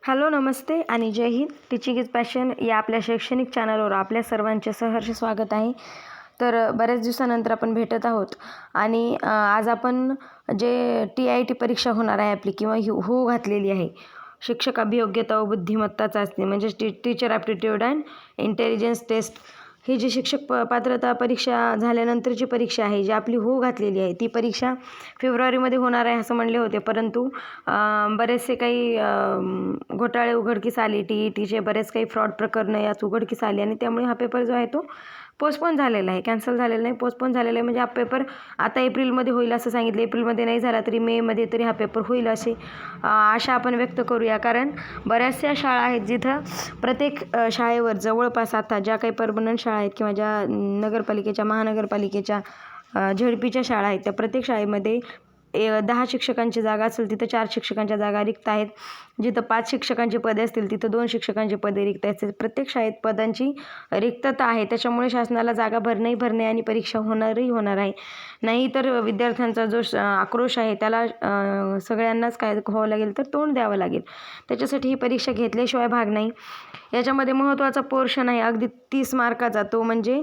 Hello, नमस्ते आणि जय Hind. Teaching is passion या आपल्या शैक्षणिक चॅनलवर आपल्या सर्वांचे सहर्ष स्वागत आहे. तर बऱ्याच दिवसानंतर आपण भेटत आहोत आणि आज आपण जे TIT परीक्षा होणार आहे आपली किंवा होऊ घातलेली आहे, शिक्षक अभियोग्यता व बुद्धिमत्ता चाचणी म्हणजेच teacher aptitude and intelligence test. ही जी शिक्षक पात्रता परीक्षा झाल्यानंतरची परीक्षा आहे, जी आपली होऊ घातलेली आहे, ती परीक्षा फेब्रुवारीमध्ये होणार आहे असं म्हणले होते. परंतु बरेचसे काही घोटाळे उघडकीस आले. TETचे बरेच काही फ्रॉड प्रकरणं यात उघडकीस आली आणि त्यामुळे हा पेपर जो आहे तो पोस्टपोन झालेला आहे, कॅन्सल झालेला नाही, पोस्टपोन झालेला आहे. म्हणजे हा पेपर आता एप्रिलमध्ये होईल असं सांगितलं. एप्रिलमध्ये नाही झाला तरी मेमध्ये तरी हा पेपर होईल अशी आशा आपण व्यक्त करूया. कारण बऱ्याचशा शाळा आहेत जिथं प्रत्येक शाळेवर जवळपास आता ज्या काही परमनंट शाळा आहेत किंवा ज्या नगरपालिकेच्या महानगरपालिकेच्या झेडपीच्या शाळा आहेत, त्या प्रत्येक शाळेमध्ये 10 शिक्षकांची जागा असेल तिथं 4 शिक्षकांच्या जागा रिक्त आहेत. जिथं 5 शिक्षकांची पदे असतील तिथं 2 शिक्षकांची पदे रिक्त आहेत. प्रत्येक शाळेत पदांची रिक्तता आहे. त्याच्यामुळे शासनाला जागा भरणे आणि परीक्षा होणार आहे. नाही तर विद्यार्थ्यांचा जो आक्रोश आहे त्याला सगळ्यांनाच काय व्हावं लागेल तर तोंड द्यावं लागेल. त्याच्यासाठी ही परीक्षा घेतल्याशिवाय भाग नाही. याच्यामध्ये महत्त्वाचा पोर्शन आहे अगदी 30 मार्काचा, तो म्हणजे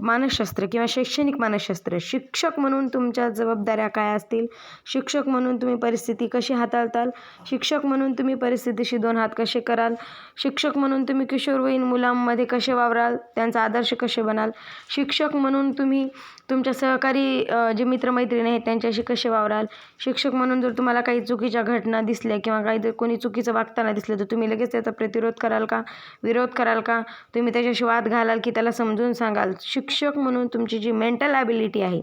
मानसशास्त्र किंवा शैक्षणिक मानसशास्त्र. शिक्षक म्हणून तुमच्या जबाबदाऱ्या काय असतील, शिक्षक म्हणून तुम्ही परिस्थिती कशी हाताळताल, शिक्षक म्हणून तुम्ही परिस्थितीशी 2 हात कसे कराल, शिक्षक म्हणून तुम्ही किशोरवयीन मुलांमध्ये कसे वावराल, त्यांचा आदर्श कसे बनाल, शिक्षक म्हणून तुम्ही तुमच्या सहकारी जे मित्रमैत्रिणी आहेत त्यांच्याशी कसे वावराल, शिक्षक म्हणून जर तुम्हाला काही चुकीच्या घटना दिसल्या किंवा काही जर कोणी चुकीचं वागताना दिसलं तर तुम्ही लगेच त्याचा प्रतिरोध कराल का, विरोध कराल का, तुम्ही त्याच्याशी वाद घालाल की त्याला समजून सांगाल. शिक्षक म्हणून तुमची जी मेंटल ॲबिलिटी आहे,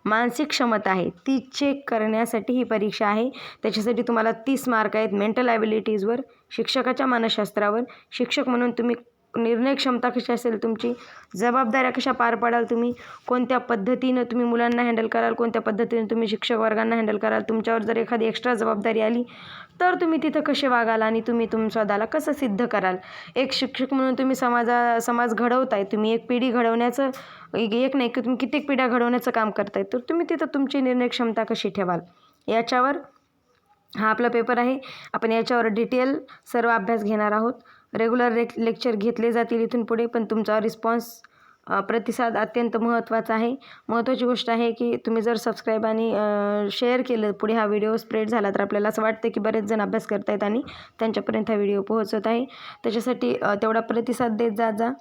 मानसिक क्षमता आहे, ती चेक करण्यासाठी ही परीक्षा आहे. त्याच्यासाठी तुम्हाला 30 मार्क आहेत मेंटल ॲबिलिटीजवर, शिक्षकाच्या मानसशास्त्रावर. शिक्षक म्हणून तुम्ही निर्णय क्षमता कशी असेल तुमची, जबाबदाऱ्या कशा पार पाडाल तुम्ही, कोणत्या पद्धतीनं तुम्ही मुलांना हँडल कराल, कोणत्या पद्धतीने तुम्ही शिक्षक वर्गांना हँडल कराल, तुमच्यावर जर एखादी एक्स्ट्रा जबाबदारी आली तर तुम्ही तिथं कसे वागाल आणि तुम्ही स्वतःला कसं सिद्ध कराल. एक शिक्षक म्हणून तुम्ही समाज घडवताय, तुम्ही एक पिढी घडवण्याचं एक नाही की तुम्ही कित्येक पिढ्या घडवण्याचं काम करताय, तर तुम्ही तिथं तुमची निर्णय क्षमता कशी ठेवाल याच्यावर हा आपला पेपर आहे. आपण याच्यावर डिटेल सर्व अभ्यास घेणार आहोत. रेग्युलर लेक्चर घेतले जातील इथून पुढे, पण तुमचा रिस्पॉन्स प्रतिसाद अत्यंत महत्त्वाचा आहे. महत्त्वाची गोष्ट आहे की तुम्ही जर सबस्क्राईब आणि शेअर केलं, पुढे हा व्हिडिओ स्प्रेड झाला तर आपल्याला असं वाटतं की बरेच जण अभ्यास करत आहेत आणि त्यांच्यापर्यंत हा व्हिडिओ पोहोचत आहे. त्याच्यासाठी तेवढा प्रतिसाद देत जा.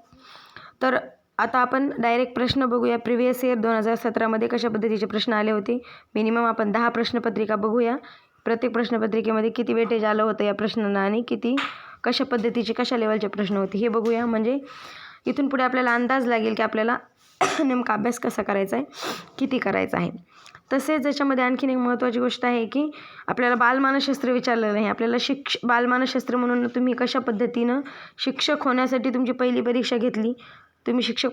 तर आता आपण डायरेक्ट प्रश्न बघूया. प्रिव्हियस इयर 2017मध्ये कशा पद्धतीचे प्रश्न आले होते. मिनिमम आपण 10 प्रश्नपत्रिका बघूया. प्रत्येक प्रश्नपत्रिकेमध्ये किती वेटेज आलं होतं या प्रश्नांना आणि कशा पद्धतीचे कशा लेवलचे प्रश्न होते हे बघूया. म्हणजे इथून पुढे आपल्याला अंदाज लागेल की आपल्याला नेमका अभ्यास कसा करायचा आहे, किती करायचा आहे. तसेच याच्यामध्ये आणखीन एक महत्त्वाची गोष्ट आहे की आपल्याला बालमानसशास्त्र विचारलेलं आहे. आपल्याला बालमानसशास्त्र म्हणून तुम्ही कशा पद्धतीनं शिक्षक होण्यासाठी तुमची पहिली परीक्षा घेतली, तुम्ही शिक्षक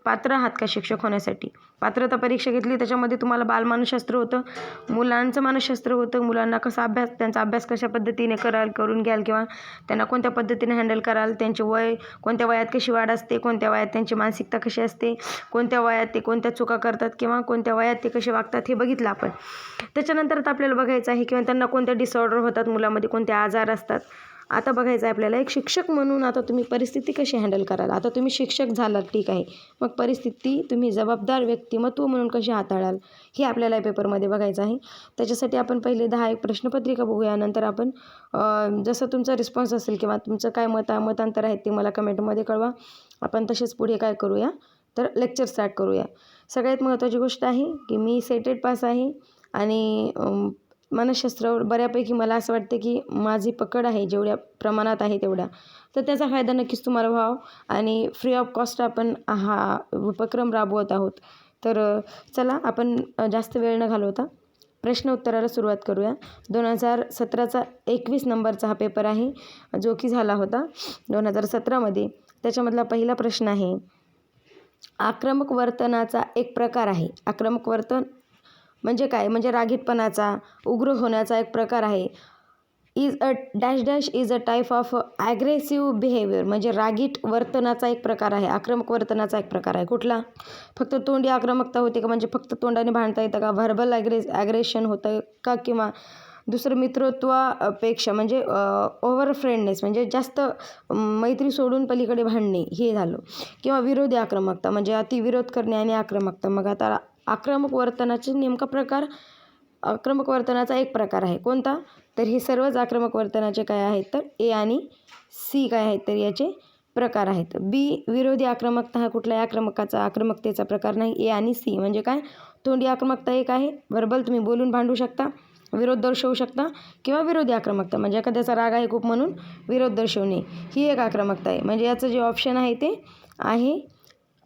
पात्र आहात का शिक्षक होण्यासाठी, पात्रता परीक्षा घेतली, त्याच्यामध्ये तुम्हाला बालमानसशास्त्र होतं, मुलांचं मानसशास्त्र होतं, मुलांना त्यांचा अभ्यास कशा पद्धतीने करून घ्याल किंवा त्यांना कोणत्या पद्धतीने हँडल कराल, त्यांचे वय कोणत्या वयात कशी वाढ असते, कोणत्या वयात त्यांची मानसिकता कशी असते, कोणत्या वयात ते कोणत्या चुका करतात किंवा कोणत्या वयात ते कसे वागतात हे बघितलं आपण. त्याच्यानंतर आता आपल्याला बघायचं आहे किंवा त्यांना कोणत्या डिसऑर्डर होतात, मुलामध्ये कोणते आजार असतात. आता बघायचं आहे आपल्याला एक शिक्षक म्हणून आता तुम्ही परिस्थिती कशी हँडल कराल. आता तुम्ही शिक्षक झालात, ठीक आहे, मग परिस्थिती तुम्ही जबाबदार व्यक्तिमत्व म्हणून कशी हाताळाल हे आपल्याला या पेपरमध्ये बघायचं आहे. त्याच्यासाठी आपण पहिले 10 प्रश्नपत्रिका बघूया. नंतर आपण जसं तुमचा रिस्पॉन्स असेल किंवा तुमचं काय मतांतर आहेत ते मला कमेंटमध्ये कळवा. आपण तसेच पुढे काय करूया तर लेक्चर स्टार्ट करूया. सगळ्यात महत्त्वाची गोष्ट आहे की मी सेटेड पास आहे आणि मानसशास्त्रावर बऱ्यापैकी मला असं वाटतं की माझी पकड आहे, जेवढ्या प्रमाणात आहे तेवढ्या, तर त्याचा फायदा नक्कीच तुम्हाला व्हावा. आणि फ्री ऑफ कॉस्ट आपण हा उपक्रम राबवत आहोत. तर चला आपण जास्त वेळ न घालवता प्रश्न उत्तराला सुरुवात करूया. 2017चा 21 नंबरचा हा पेपर आहे जो की झाला होता 2017मध्ये. त्याच्यामधला पहिला प्रश्न आहे, आक्रमक वर्तनाचा एक प्रकार आहे. आक्रमक वर्तन म्हणजे काय, म्हणजे रागीटपणाचा, उग्र होण्याचा एक प्रकार आहे. Is a type of aggressive behaviour, म्हणजे रागीट वर्तनाचा एक प्रकार आहे, आक्रमक वर्तनाचा एक प्रकार आहे. कुठला, फक्त तोंडी आक्रमकता होते का, म्हणजे फक्त तोंडाने भांडता येतं का, व्हर्बल ॲग्रेशन होतं का, किंवा दुसरं मित्रत्वापेक्षा म्हणजे ओव्हर फ्रेंडनेस म्हणजे जास्त मैत्री सोडून पलीकडे भांडणे हे झालं. किंवा विरोधी आक्रमकता म्हणजे अति विरोध करणे आणि आक्रमकता. मग आता आक्रमक वर्तनाचे नेमका प्रकार, आक्रमक वर्तनाचा एक प्रकार आहे कोणता, तर हे सर्वच आक्रमक वर्तनाचे काय आहेत तर ए आणि सी काय आहेत तर याचे प्रकार आहेत. बी विरोधी आक्रमकता हा कुठल्याही आक्रमकतेचा प्रकार नाही. ए आणि सी म्हणजे काय, तोंडी आक्रमकता एक आहे, व्हर्बल तुम्ही बोलून भांडू शकता, विरोध दर्शवू शकता, किंवा विरोधी आक्रमकता म्हणजे एखाद्याचा राग आहे खूप म्हणून विरोध दर्शवणे, ही एक आक्रमकता आहे. म्हणजे याचं जे ऑप्शन आहे ते आहे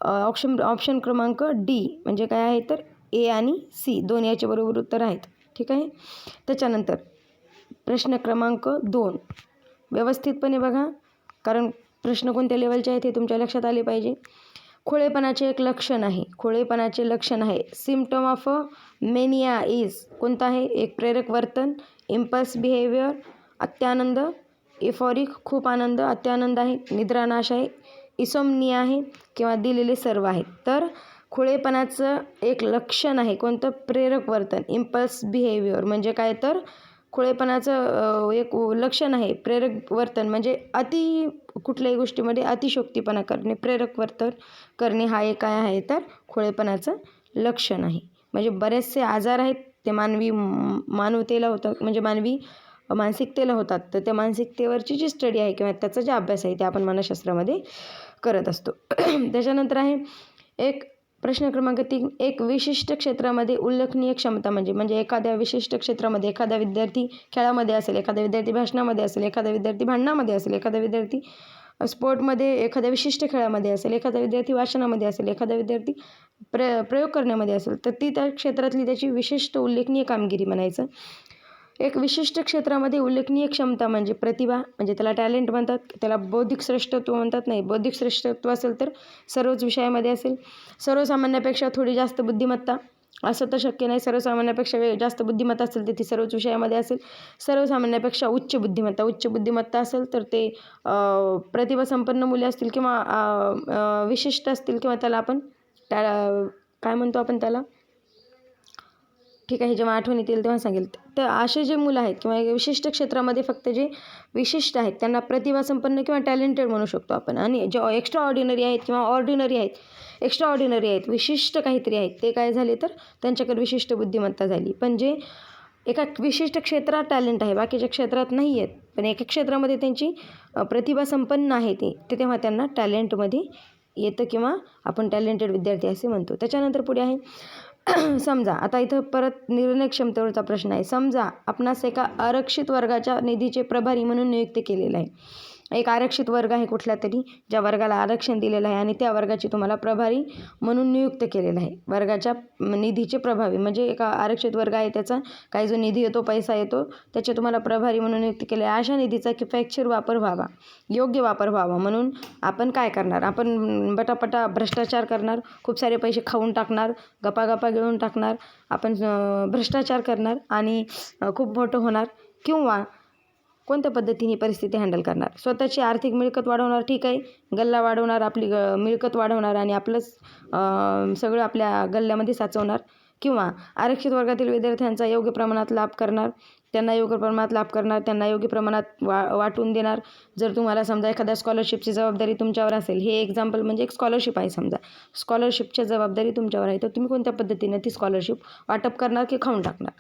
ऑप्शन क्रमांक डी म्हणजे काय आहे तर ए आणि सी दोन याचे बरोबर उत्तर आहेत. ठीक आहे. त्याच्यानंतर प्रश्न क्रमांक 2 व्यवस्थितपणे बघा, कारण प्रश्न कोणत्या लेवलचे आहेत हे तुमच्या लक्षात आले पाहिजे. खोळेपणाचे एक लक्षण आहे, खोळेपणाचे लक्षण आहे. Symptom of a mania is कोणता आहे, एक प्रेरक वर्तन, इम्पल्स बिहेवियर, अत्यानंद, इफॉरिक खूप आनंद, अत्यानंद आहे, निद्रानाश आहे, इसोमनिया आहे, किंवा दिलेले सर्व आहेत. तर खोळेपणाचं एक लक्षण आहे कोणतं, प्रेरक वर्तन, इम्पल्स बिहेवियर म्हणजे काय तर खोळेपणाचं एक लक्षण आहे प्रेरक वर्तन म्हणजे अति कुठल्याही गोष्टीमध्ये अतिशयोक्तीपणा करणे, प्रेरक वर्तन करणे हा एक काय आहे तर खोळेपणाचं लक्षण आहे. म्हणजे बरेचसे आजार आहेत ते मानवतेला होतात म्हणजे मानसिकतेला होतात. तर त्या मानसिकतेवरची जी स्टडी आहे किंवा त्याचा जे अभ्यास आहे ते आपण मानसशास्त्रामध्ये करत असतो. त्याच्यानंतर आहे एक प्रश्न क्रमांक 3, एक विशिष्ट क्षेत्रामध्ये उल्लेखनीय क्षमता म्हणजे एखाद्या विशिष्ट क्षेत्रामध्ये एखादा विद्यार्थी खेळामध्ये असेल, एखादा विद्यार्थी भाषणामध्ये असेल, एखादा विद्यार्थी भांडणामध्ये असेल, एखादा विद्यार्थी स्पोर्टमध्ये एखाद्या विशिष्ट खेळामध्ये असेल, एखादा विद्यार्थी वाचनामध्ये असेल, एखादा विद्यार्थी प्रयोग करण्यामध्ये असेल, तर ती त्या क्षेत्रातली त्याची विशिष्ट उल्लेखनीय कामगिरी म्हणायचं. एक विशिष्ट क्षेत्रामध्ये उल्लेखनीय क्षमता म्हणजे प्रतिभा म्हणजे त्याला टॅलेंट म्हणतात, त्याला बौद्धिक श्रेष्ठत्व म्हणतात. नाही, बौद्धिक श्रेष्ठत्व असेल तर सर्वच विषयामध्ये असेल. सर्वसामान्यापेक्षा थोडी जास्त बुद्धिमत्ता असं तर शक्य नाही, सर्वसामान्यापेक्षा जास्त बुद्धिमत्ता असेल तर ती सर्वच विषयामध्ये असेल. सर्वसामान्यापेक्षा उच्च बुद्धिमत्ता असेल तर ते प्रतिभासंपन्न मुले असतील किंवा विशिष्ट असतील किंवा त्याला आपण काय म्हणतो आपण त्याला, ठीक आहे, जेव्हा आठवण येतील तेव्हा सांगेल. तर असे जे मुलं आहेत किंवा विशिष्ट क्षेत्रामध्ये फक्त जे विशिष्ट आहेत त्यांना प्रतिभासंपन्न किंवा टॅलेंटेड म्हणू शकतो आपण. आणि जे एक्स्ट्रा ऑर्डिनरी आहेत किंवा ऑर्डिनरी आहेत, विशिष्ट काहीतरी आहेत, ते काय झाले तर त्यांच्याकडे विशिष्ट बुद्धिमत्ता झाली. पण जे एका विशिष्ट क्षेत्रात टॅलेंट आहे बाकीच्या क्षेत्रात नाही आहेत, पण एका क्षेत्रामध्ये त्यांची प्रतिभा संपन्न आहे ते तेव्हा त्यांना टॅलेंटमध्ये येतं किंवा आपण टॅलेंटेड विद्यार्थी असे म्हणतो. त्याच्यानंतर पुढे आहे समजा, आता इथं परत निर्णय क्षमतेवरचा प्रश्न आहे. समजा आपणास एका आरक्षित वर्गाच्या निधीचे प्रभारी म्हणून नियुक्त केलेलं आहे. एक आरक्षित वर्ग आहे कुठला तरी, ज्या वर्गाला आरक्षण दिलेलं आहे आणि त्या वर्गाची तुम्हाला प्रभारी म्हणून नियुक्त केलेलं आहे. वर्गाच्या निधीचे प्रभावी म्हणजे एका आरक्षित वर्ग आहे त्याचा काही जो निधी येतो, पैसा येतो, त्याचे तुम्हाला प्रभारी म्हणून नियुक्त केले आहे. अशा निधीचा किफायतशीर वापर व्हावा, योग्य वापर व्हावा म्हणून आपण काय करणार, आपण पटापटा भ्रष्टाचार करणार, खूप सारे पैसे खाऊन टाकणार, गप्पा घेऊन टाकणार, आपण भ्रष्टाचार करणार आणि खूप मोठं होणार, किंवा कोणत्या पद्धतीने परिस्थिती हँडल करणार. स्वतःची आर्थिक मिळकत वाढवणार, ठीक आहे, गल्ला वाढवणार, आपली मिळकत वाढवणार आणि आपलंच सगळं आपल्या गल्ल्यामध्ये साचवणार, किंवा आरक्षित वर्गातील विद्यार्थ्यांचा योग्य प्रमाणात लाभ करणार, त्यांना योग्य प्रमाणात वाटून देणार. जर तुम्हाला समजा एखाद्या स्कॉलरशिपची जबाबदारी तुमच्यावर असेल, हे एक्झाम्पल म्हणजे एक स्कॉलरशिप आहे, समजा स्कॉलरशिपच्या जबाबदारी तुमच्यावर आहे, तर तुम्ही कोणत्या पद्धतीने ती स्कॉलरशिप वाटप करणार की खाऊन टाकणार.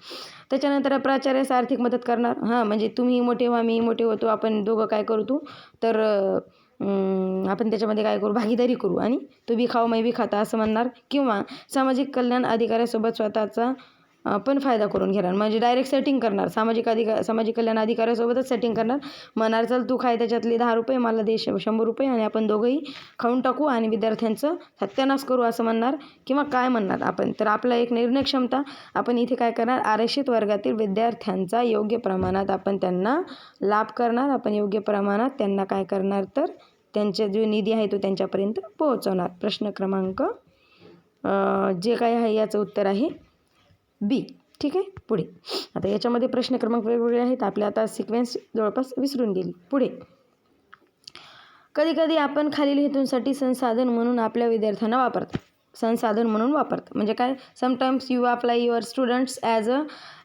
त्याच्यानंतर प्राचार्यास आर्थिक मदत करणार, म्हणजे तुम्ही मोठे व्हा, मी मोठे होतो, आपण दोघं काय करू तर आपण त्याच्यामध्ये काय करू, भागीदारी करू आणि तू बी खाऊ मी बी खाता असं म्हणणार. किंवा सामाजिक कल्याण अधिकाऱ्यासोबत स्वतःचा पण फायदा करून घेणार, म्हणजे डायरेक्ट सेटिंग करणार, सामाजिक कल्याण अधिकाऱ्यासोबतच सेटिंग करणार, म्हणणार चल तू खाय त्याच्यातले 10 रुपये मला दे 100 रुपये आणि आपण दोघंही खाऊन टाकू आणि विद्यार्थ्यांचं सत्यानाश करू असं म्हणणार. किंवा काय म्हणणार आपण, तर आपला एक निर्णय क्षमता आपण इथे काय करणार, आरक्षित वर्गातील विद्यार्थ्यांचा योग्य प्रमाणात आपण त्यांना लाभ करणार, आपण योग्य प्रमाणात त्यांना काय करणार तर त्यांचे जो निधी आहे तो त्यांच्यापर्यंत पोहोचवणार. प्रश्न क्रमांक जे काय आहे याचं उत्तर आहे बी. ठीक आहे. पुढे आता याच्यामध्ये प्रश्न क्रमांक वेगवेगळे आहेत, आपल्या आता सिक्वेन्स जवळपास विसरून गेली. पुढे कधी आपण खालील हेतूंसाठी संसाधन म्हणून आपल्या विद्यार्थ्यांना वापरतात. संसाधन म्हणून वापरतात म्हणजे काय, sometimes you apply your students as a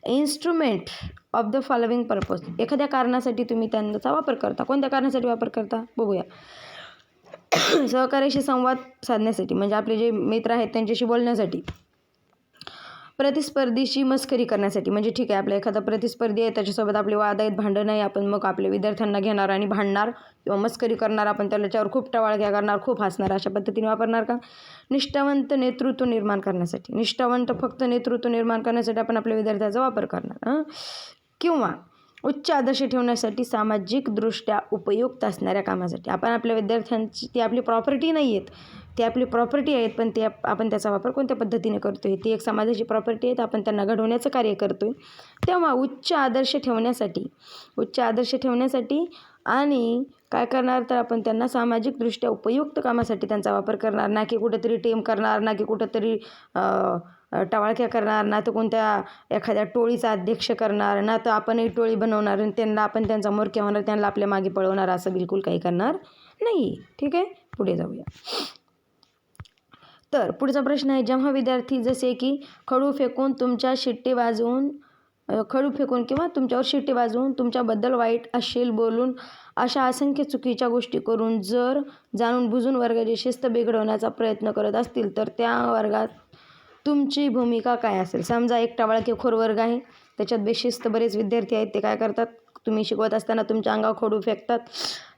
instrument of the following purpose. एखाद्या कारणासाठी तुम्ही त्यांचा वापर करता. कोणत्या कारणासाठी वापर करता बघूया. सहकार्याशी संवाद साधण्यासाठी, म्हणजे आपले जे मित्र आहेत त्यांच्याशी बोलण्यासाठी. प्रतिस्पर्धीशी मस्करी करण्यासाठी, म्हणजे ठीक आहे आपला एखादा प्रतिस्पर्धी आहे त्याच्यासोबत आपले वाद आहेत, भांडण आहे, आपण मग आपल्या विद्यार्थ्यांना घेणार आणि भांडणार किंवा मस्करी करणार, आपण त्याच्यावर खूप टवाळक्या करणार, खूप हसणार, अशा पद्धतीने वापरणार का. निष्ठावंत नेतृत्व निर्माण करण्यासाठी, निष्ठावंत फक्त नेतृत्व निर्माण करण्यासाठी आपण आपल्या विद्यार्थ्याचा वापर करणार. किंवा उच्च आदर्श ठेवण्यासाठी, सामाजिकदृष्ट्या उपयुक्त असणाऱ्या कामासाठी. आपण आपल्या विद्यार्थ्यांची, ती आपली प्रॉपर्टी नाही आहेत, ती आपली प्रॉपर्टी आहेत, पण ते आपण त्याचा वापर कोणत्या पद्धतीने करतो आहे, ती एक समाजाची प्रॉपर्टी आहे, आपण त्यांना घडवण्याचं कार्य करतो आहे. तेव्हा उच्च आदर्श ठेवण्यासाठी आणि काय करणार तर आपण त्यांना सामाजिकदृष्ट्या उपयुक्त कामासाठी त्यांचा वापर करणार, ना की कुठेतरी टेम करणार, ना की कुठंतरी टवाळक्या करणार, ना तर कोणत्या एखाद्या टोळीचा अध्यक्ष करणार, ना तर आपणही टोळी बनवणार आणि त्यांना आपण त्यांचा मोरक्या होणार, त्यांना आपल्या मागे पळवणार, असं बिलकुल काही करणार नाही. ठीक आहे, पुढे जाऊया. तर पुढचा प्रश्न आहे, जेव्हा विद्यार्थी जसे की खडू फेकून किंवा तुमच्यावर शिट्टी वाजवून तुमच्याबद्दल वाईट अश्लील बोलून अशा असंख्य चुकीच्या गोष्टी करून जर जाणून बुजून वर्गाची शिस्त बिघडवण्याचा प्रयत्न करत असतील तर त्या वर्गात तुमची भूमिका काय असेल. समजा एक टवाळकेखोर वर्ग आहे, त्याच्यात बेशिस्त बरेच विद्यार्थी आहेत, ते काय करतात, तुम्ही शिकवत असताना तुमच्या अंगावर खडू फेकतात,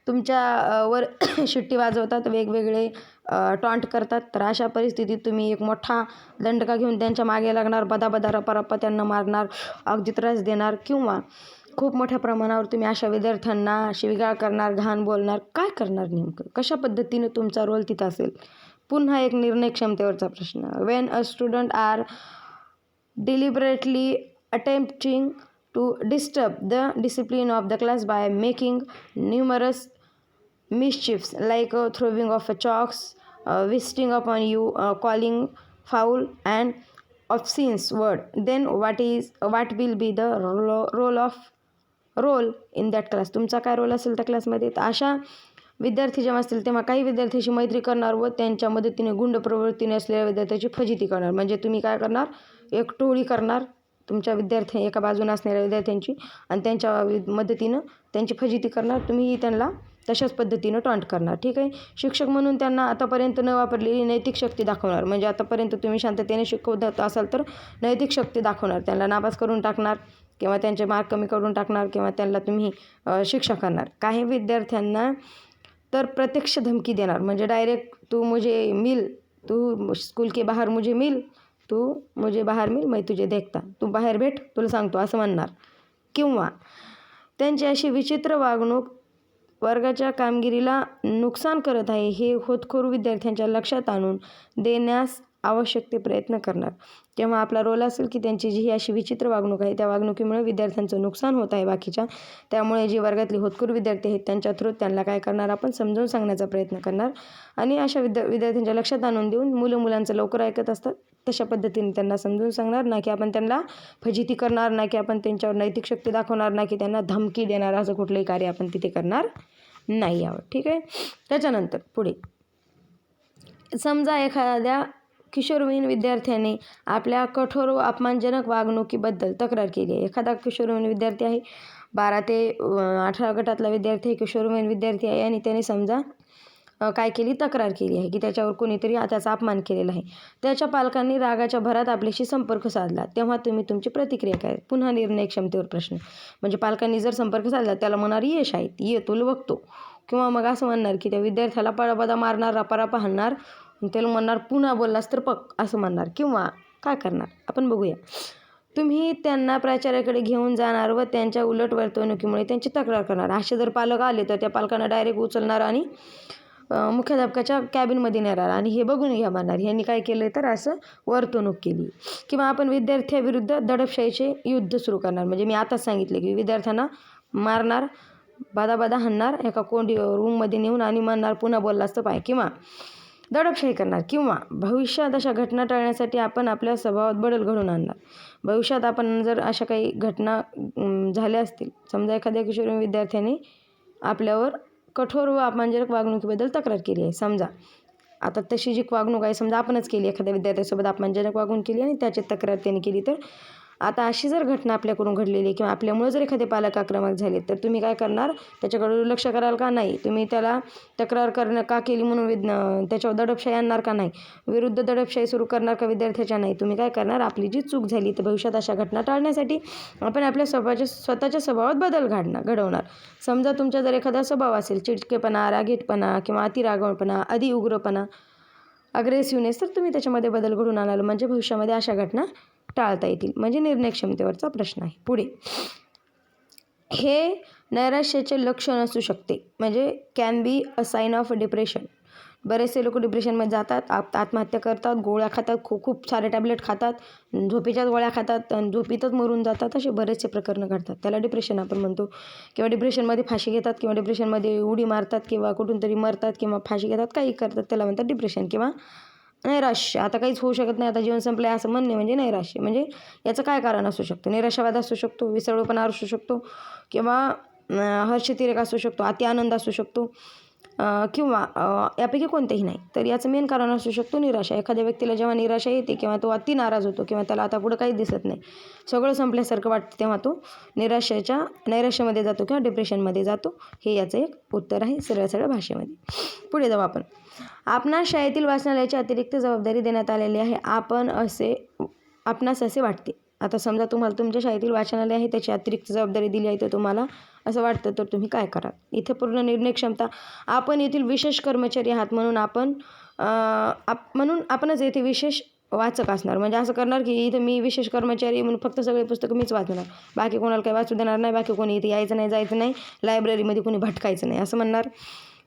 तुमच्या वर शिट्टी वाजवतात, वेगवेगळे टॉन्ट करतात. तर अशा परिस्थितीत तुम्ही एक मोठा दंडका घेऊन त्यांच्या मागे लागणार, बदाबदा रपारप्पा त्यांना मारणार, अगदी त्रास देणार, किंवा खूप मोठ्या प्रमाणावर तुम्ही अशा विद्यार्थ्यांना शिवीगाळ करणार, घाण बोलणार. काय करणार नेमकं, कशा पद्धतीने तुमचा रोल तिथं असेल. पुन्हा एक निर्णय क्षमतेवरचा प्रश्न. When a student are deliberately attempting to disturb the discipline of the class by making numerous mischiefs like throwing of chalks, visiting upon you, calling foul and obscene word, then what will be the role in that class. तुमचा काय role असेल त्या क्लासमध्ये. तर अशा विद्यार्थी जेव्हा असतील तेव्हा काही विद्यार्थ्याशी मैत्री करणार व त्यांच्या मदतीने गुंड प्रवृत्तीने असलेल्या विद्यार्थ्याची फजिती करणार. म्हणजे तुम्ही काय करणार, एक टोळी करणार तुमच्या विद्यार्थी एका बाजूने असणाऱ्या विद्यार्थ्यांची आणि त्यांच्या मदतीनं त्यांची फजिती करणार. तुम्हीही त्यांना तशाच पद्धतीनं टॉन्ट करणार. ठीक आहे. शिक्षक म्हणून त्यांना आतापर्यंत न वापरलेली नैतिक शक्ती दाखवणार. म्हणजे आतापर्यंत तुम्ही शांततेने शिकवत असाल तर नैतिक शक्ती दाखवणार, त्यांना नापास करून टाकणार किंवा त्यांचे मार्क कमी करून टाकणार किंवा त्यांना तुम्ही शिक्षा करणार. काही विद्यार्थ्यांना तर प्रत्यक्ष धमकी देणार, म्हणजे डायरेक्ट तू स्कूल के बाहर मुझे मिल, तू मुझे बाहर मिल, मैं तुझे देखता, तू बाहेर भेट, तुला सांगतो, असं म्हणणार. किंवा त्यांची अशी विचित्र वागणूक वर्गाच्या कामगिरीला नुकसान करत आहे हे होतखोर विद्यार्थ्यांच्या लक्षात आणून देण्यास आवश्यक ते प्रयत्न करणार. तेव्हा आपला रोल असेल की त्यांची जी अशी विचित्र वागणूक आहे त्या वागणुकीमुळे विद्यार्थ्यांचं नुकसान होत आहे बाकीच्या, त्यामुळे जी वर्गातली होतकरू विद्यार्थी आहेत त्यांच्या थ्रू त्यांना काय करणार, आपण समजावून सांगण्याचा प्रयत्न करणार आणि अशा विद्यार्थ्यांच्या लक्षात आणून देऊन मुलांचं लवकर ऐकत असतात तशा पद्धतीने त्यांना समजून सांगणार. ना की आपण त्यांना फजिती करणार, ना की आपण त्यांच्यावर नैतिक शक्ती दाखवणार, ना की त्यांना धमकी देणार, असं कुठलंही कार्य आपण तिथे करणार नाही आहोत. ठीक आहे. त्याच्यानंतर पुढे समजा एखाद्या किशोरवयीन विद्यार्थ्याने आपल्या कठोर व अपमानजनक वागणुकीबद्दल तक्रार केली आहे. एखादा किशोरवयीन विद्यार्थी आहे, 12 ते 18 गटातला विद्यार्थी आहे, किशोरवयीन विद्यार्थी आहे आणि त्याने समजा काय केली, तक्रार केली आहे की त्याच्यावर कोणीतरी त्याचा अपमान केलेला आहे. त्याच्या पालकांनी रागाच्या भरात आपल्याशी संपर्क साधला, तेव्हा तुम्ही तुमची प्रतिक्रिया काय. पुन्हा निर्णय क्षमतेवर प्रश्न. म्हणजे पालकांनी जर संपर्क साधला, त्याला म्हणणार ये शाळेत, ये तुला बघतो, किंवा मग असं म्हणणार की त्या विद्यार्थ्याला पळापदा मारणार, रपारपा हाणणार, त्याला म्हणणार पुन्हा बोललास तर पक, असं म्हणणार. किंवा काय करणार आपण बघूया. तुम्ही त्यांना प्राचार्याकडे घेऊन जाणार व त्यांच्या उलट वर्तणुकीमुळे त्यांची तक्रार करणार. असे जर पालक आले तर त्या पालकांना डायरेक्ट उचलणार आणि मुख्याध्यापकाच्या कॅबिनमध्ये नेणार आणि हे बघून घ्या म्हणणार ह्यांनी काय केलं तर असं वर्तणूक केली. किंवा आपण विद्यार्थ्याविरुद्ध दडपशाहीचे युद्ध सुरू करणार. म्हणजे मी आताच सांगितले की विद्यार्थ्यांना मारणार, बादा हाणणार, एका कोंडी रूममध्ये नेऊन आणि म्हणणार पुन्हा बोललास तर पाय, किंवा दडपशाही करणार. किंवा भविष्यात अशा घटना टाळण्यासाठी आपण आपल्या स्वभावात बदल घडवून आणणार. भविष्यात आपण जर अशा काही घटना झाल्या असतील, समजा एखाद्या किशोरवयीन विद्यार्थ्याने आपल्यावर कठोर व अपमानजनक वागणुकीबद्दल तक्रार केली आहे. समजा आता तशी जी वागणूक आहे, समजा आपणच केली, एखाद्या विद्यार्थ्यासोबत अपमानजनक वागणूक केली आणि त्याची तक्रार त्यांनी केली, तर आता अशी जर घटना आपल्याकडून घडलेली आहे किंवा आपल्यामुळे जर एखादे पालक आक्रमक झाले तर तुम्ही काय करणार, त्याच्याकडे दुर्लक्ष कराल का? नाही. तुम्ही त्याला तक्रार का केली म्हणून त्याच्यावर दडपशाही आणणार का? नाही. विरुद्ध दडपशाही सुरू करणार का विद्यार्थ्याच्या? नाही. तुम्ही काय करणार, आपली जी चूक झाली तर भविष्यात अशा घटना टाळण्यासाठी आपण आपल्या स्वतःच्या स्वभावात बदल घडवणार. समजा तुमचा जर एखादा स्वभाव असेल चिडकेपणा, रागीटपणा किंवा अतिरागवणपणा, अति उग्रपणा, अग्रेसिव्हनेस, तर तुम्ही त्याच्यामध्ये बदल घडवून आणाल म्हणजे भविष्यामध्ये अशा घटना टाळता येतील. म्हणजे निर्णय क्षमतेवरचा प्रश्न आहे. पुढे, हे नैराश्याचे लक्षण असू शकते, म्हणजे can be a sine of depression. बरेचसे लोक डिप्रेशनमध्ये जातात, आत्महत्या करतात, गोळ्या खातात, खूप सारे टॅबलेट खातात, झोपेच्याच गोळ्या खातात आणि झोपेतच मरून जातात. असे बरेचसे प्रकरणं घडतात. त्याला डिप्रेशन आपण म्हणतो. किंवा डिप्रेशनमध्ये फाशी घेतात किंवा डिप्रेशनमध्ये उडी मारतात किंवा कुठून तरी मरतात किंवा फाशी घेतात, काही करतात, त्याला म्हणतात डिप्रेशन किंवा नैराश्य. आता काहीच होऊ शकत नाही, आता जीवन संपलं आहे असं म्हणणे म्हणजे नैराश्य. म्हणजे याचं काय कारण असू शकतं? निराशावाद असू शकतो, विसरळूपणा असू शकतो किंवा हर्षतिरेक असू शकतो, अति आनंद असू शकतो किंवा यापैकी कोणतेही नाही. तर याचं मेन कारण असू शकतो निराशा. एखाद्या व्यक्तीला जेव्हा निराशा येते किंवा तो अति नाराज होतो किंवा त्याला आता पुढं काहीच दिसत नाही, सगळं संपल्यासारखं वाटतं, तेव्हा तो नैराश्यामध्ये जातो किंवा डिप्रेशनमध्ये जातो. हे याचं एक उत्तर आहे सरळ भाषेमध्ये. पुढे जाऊ आपण. आपणास शाळेतील वाचनालयाची अतिरिक्त जबाबदारी देण्यात आलेली आहे, आपणास असे वाटते. आता समजा तुम्हाला तुमच्या शाळेतील वाचनालय आहे त्याची अतिरिक्त जबाबदारी दिली आहे तर तुम्हाला असं वाटतं तर तुम्ही काय कराल? इथे पूर्ण निर्णय क्षमता. आपण येथील विशेष कर्मचारी आहात म्हणून आपणच येथे विशेष वाचक असणार. म्हणजे असं करणार की इथं मी विशेष कर्मचारी म्हणून फक्त सगळे पुस्तकं मीच वाचणार, बाकी कोणाला काही वाचू देणार नाही, बाकी कोणी इथे यायचं नाही, जायचं नाही, लायब्ररीमध्ये कोणी भटकायचं नाही असं म्हणणार.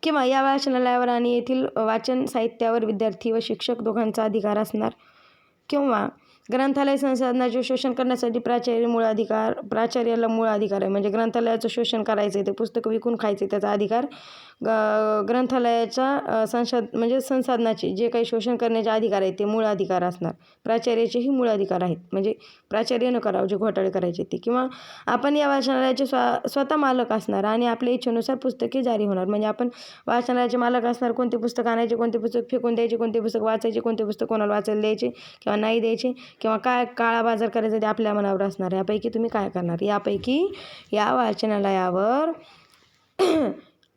किंवा या वाचनालयावर आणि येथील वाचन साहित्यावर विद्यार्थी व शिक्षक दोघांचा अधिकार असणार. किंवा ग्रंथालय संसाधनाचे शोषण करण्यासाठी प्राचार्याला मूळ अधिकार आहे. म्हणजे ग्रंथालयाचं शोषण करायचं आहे, ते पुस्तकं विकून खायचे, त्याचा अधिकार ग्रंथालयाच्या संसाधनाचे जे काही शोषण करण्याचे अधिकार आहेत ते मूळ अधिकार असणार. प्राचार्याचेही मूळ अधिकार आहेत, म्हणजे प्राचार्यानं करावं जे घोटाळे करायचे ते. किंवा आपण या वाचनालयाचे स्वतः मालक असणार आणि आपल्या इच्छेनुसार पुस्तके जारी होणार. म्हणजे आपण वाचनालयाचे मालक असणार, कोणते पुस्तक आणायचे, कोणते पुस्तक फेकून द्यायचे, कोणते पुस्तक वाचायचे, कोणते पुस्तक कोणाला वाचायला द्यायचे किंवा नाही द्यायचे, किंवा काय काळा बाजार करायचा ते आपल्या मनावर असणार. यापैकी तुम्ही काय करणार? यापैकी या वाचनालयावर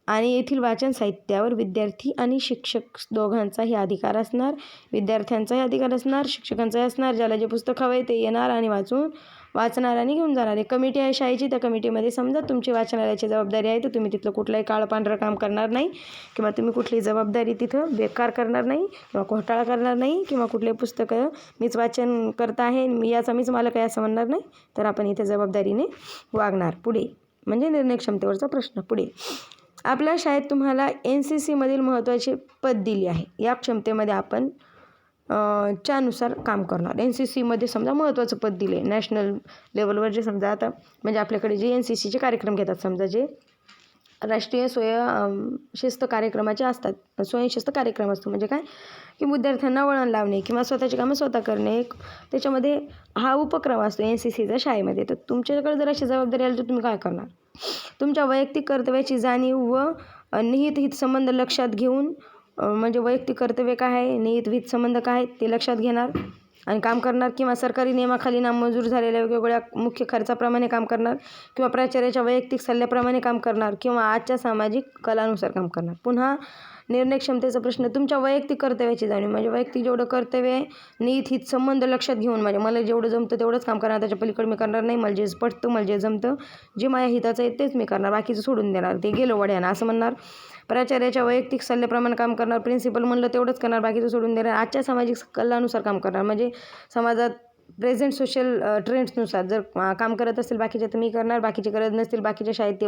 आणि येथील वाचन साहित्यावर विद्यार्थी आणि शिक्षक दोघांचाही अधिकार असणार. विद्यार्थ्यांचाही अधिकार असणार, शिक्षकांचाही असणार. ज्याला जे पुस्तक हवं आहे ते येणार आणि वाचणार आणि घेऊन जाणार. एक कमिटी आहे शाळेची, त्या कमिटीमध्ये समजा तुमची वाचनालयाची जबाबदारी आहे तर तुम्ही तिथलं कुठलंही काळं पांढरं काम करणार नाही किंवा तुम्ही कुठलीही जबाबदारी तिथं बेकार करणार नाही किंवा घोटाळा करणार नाही किंवा कुठलेही पुस्तकं मीच वाचन करत आहे, याचा मीच मालक आहे असं म्हणणार नाही. तर आपण इथे जबाबदारीने वागणार. पुढे, म्हणजे निर्णय क्षमतेवरचा प्रश्न. पुढे, आपल्या शाळेत तुम्हाला NCC मधील महत्त्वाचे पद दिली आहे. या क्षमतेमध्ये आपण च्यानुसार काम करणार. NCC मध्ये समजा महत्त्वाचं पद दिले नॅशनल लेवलवर, जे समजा आता म्हणजे आपल्याकडे जे NCCचे कार्यक्रम घेतात, समजा जे राष्ट्रीय स्वयंशिस्त कार्यक्रमाचे असतात. स्वयंशिस्त कार्यक्रम असतो म्हणजे काय की विद्यार्थ्यांना वळण लावणे किंवा स्वतःची कामं स्वतः करणे, त्याच्यामध्ये हा उपक्रम असतो NCCचा शाळेमध्ये. तर तुमच्याकडे जर अशी जबाबदारी आली तर तुम्ही काय करणार? तुमच्या वैयक्तिक कर्तव्याची जाणीव व निहित हितसंबंध लक्षात घेऊन, म्हणजे वैयक्तिक कर्तव्य काय आहे, निहित हितसंबंध काय आहेत ते लक्षात घेणार आणि काम करणार. किंवा सरकारी नियमाखाली नामंजूर झालेल्या वेगवेगळ्या मुख्य खर्चाप्रमाणे काम करणार किंवा प्राचार्याच्या वैयक्तिक सल्ल्याप्रमाणे काम करणार किंवा आजच्या सामाजिक कलानुसार काम करणार. पुन्हा निर्णय क्षमतेचा प्रश्न. तुमच्या वैयक्तिक कर्तव्याची जाणीव, म्हणजे वैयक्तिक जेवढं कर्तव्य आहे निहित हित संबंध लक्षात घेऊन, म्हणजे मला जेवढं जमतं तेवढंच काम करणार, त्याच्या पलीकडे मी करणार नाही. मला जे पटतं, मला जे जमतं, जे माझ्या हिताचं आहे तेच मी करणार, बाकीचं सोडून देणार, ते गेलो वड्यानं असं म्हणणार. प्राचार्याच्या वैयक्तिक सल्ल्याप्रमाणे काम करणार, प्रिन्सिपल म्हणलं तेवढंच करणार, बाकीचं सोडून देणार. आजच्या सामाजिक कलानुसार काम करणार, म्हणजे समाजात प्रेझेंट सोशल ट्रेंड्सनुसार जर काम करत असेल बाकीचे तर मी करणार, बाकीचे करत नसतील, बाकीच्या शाळेत ते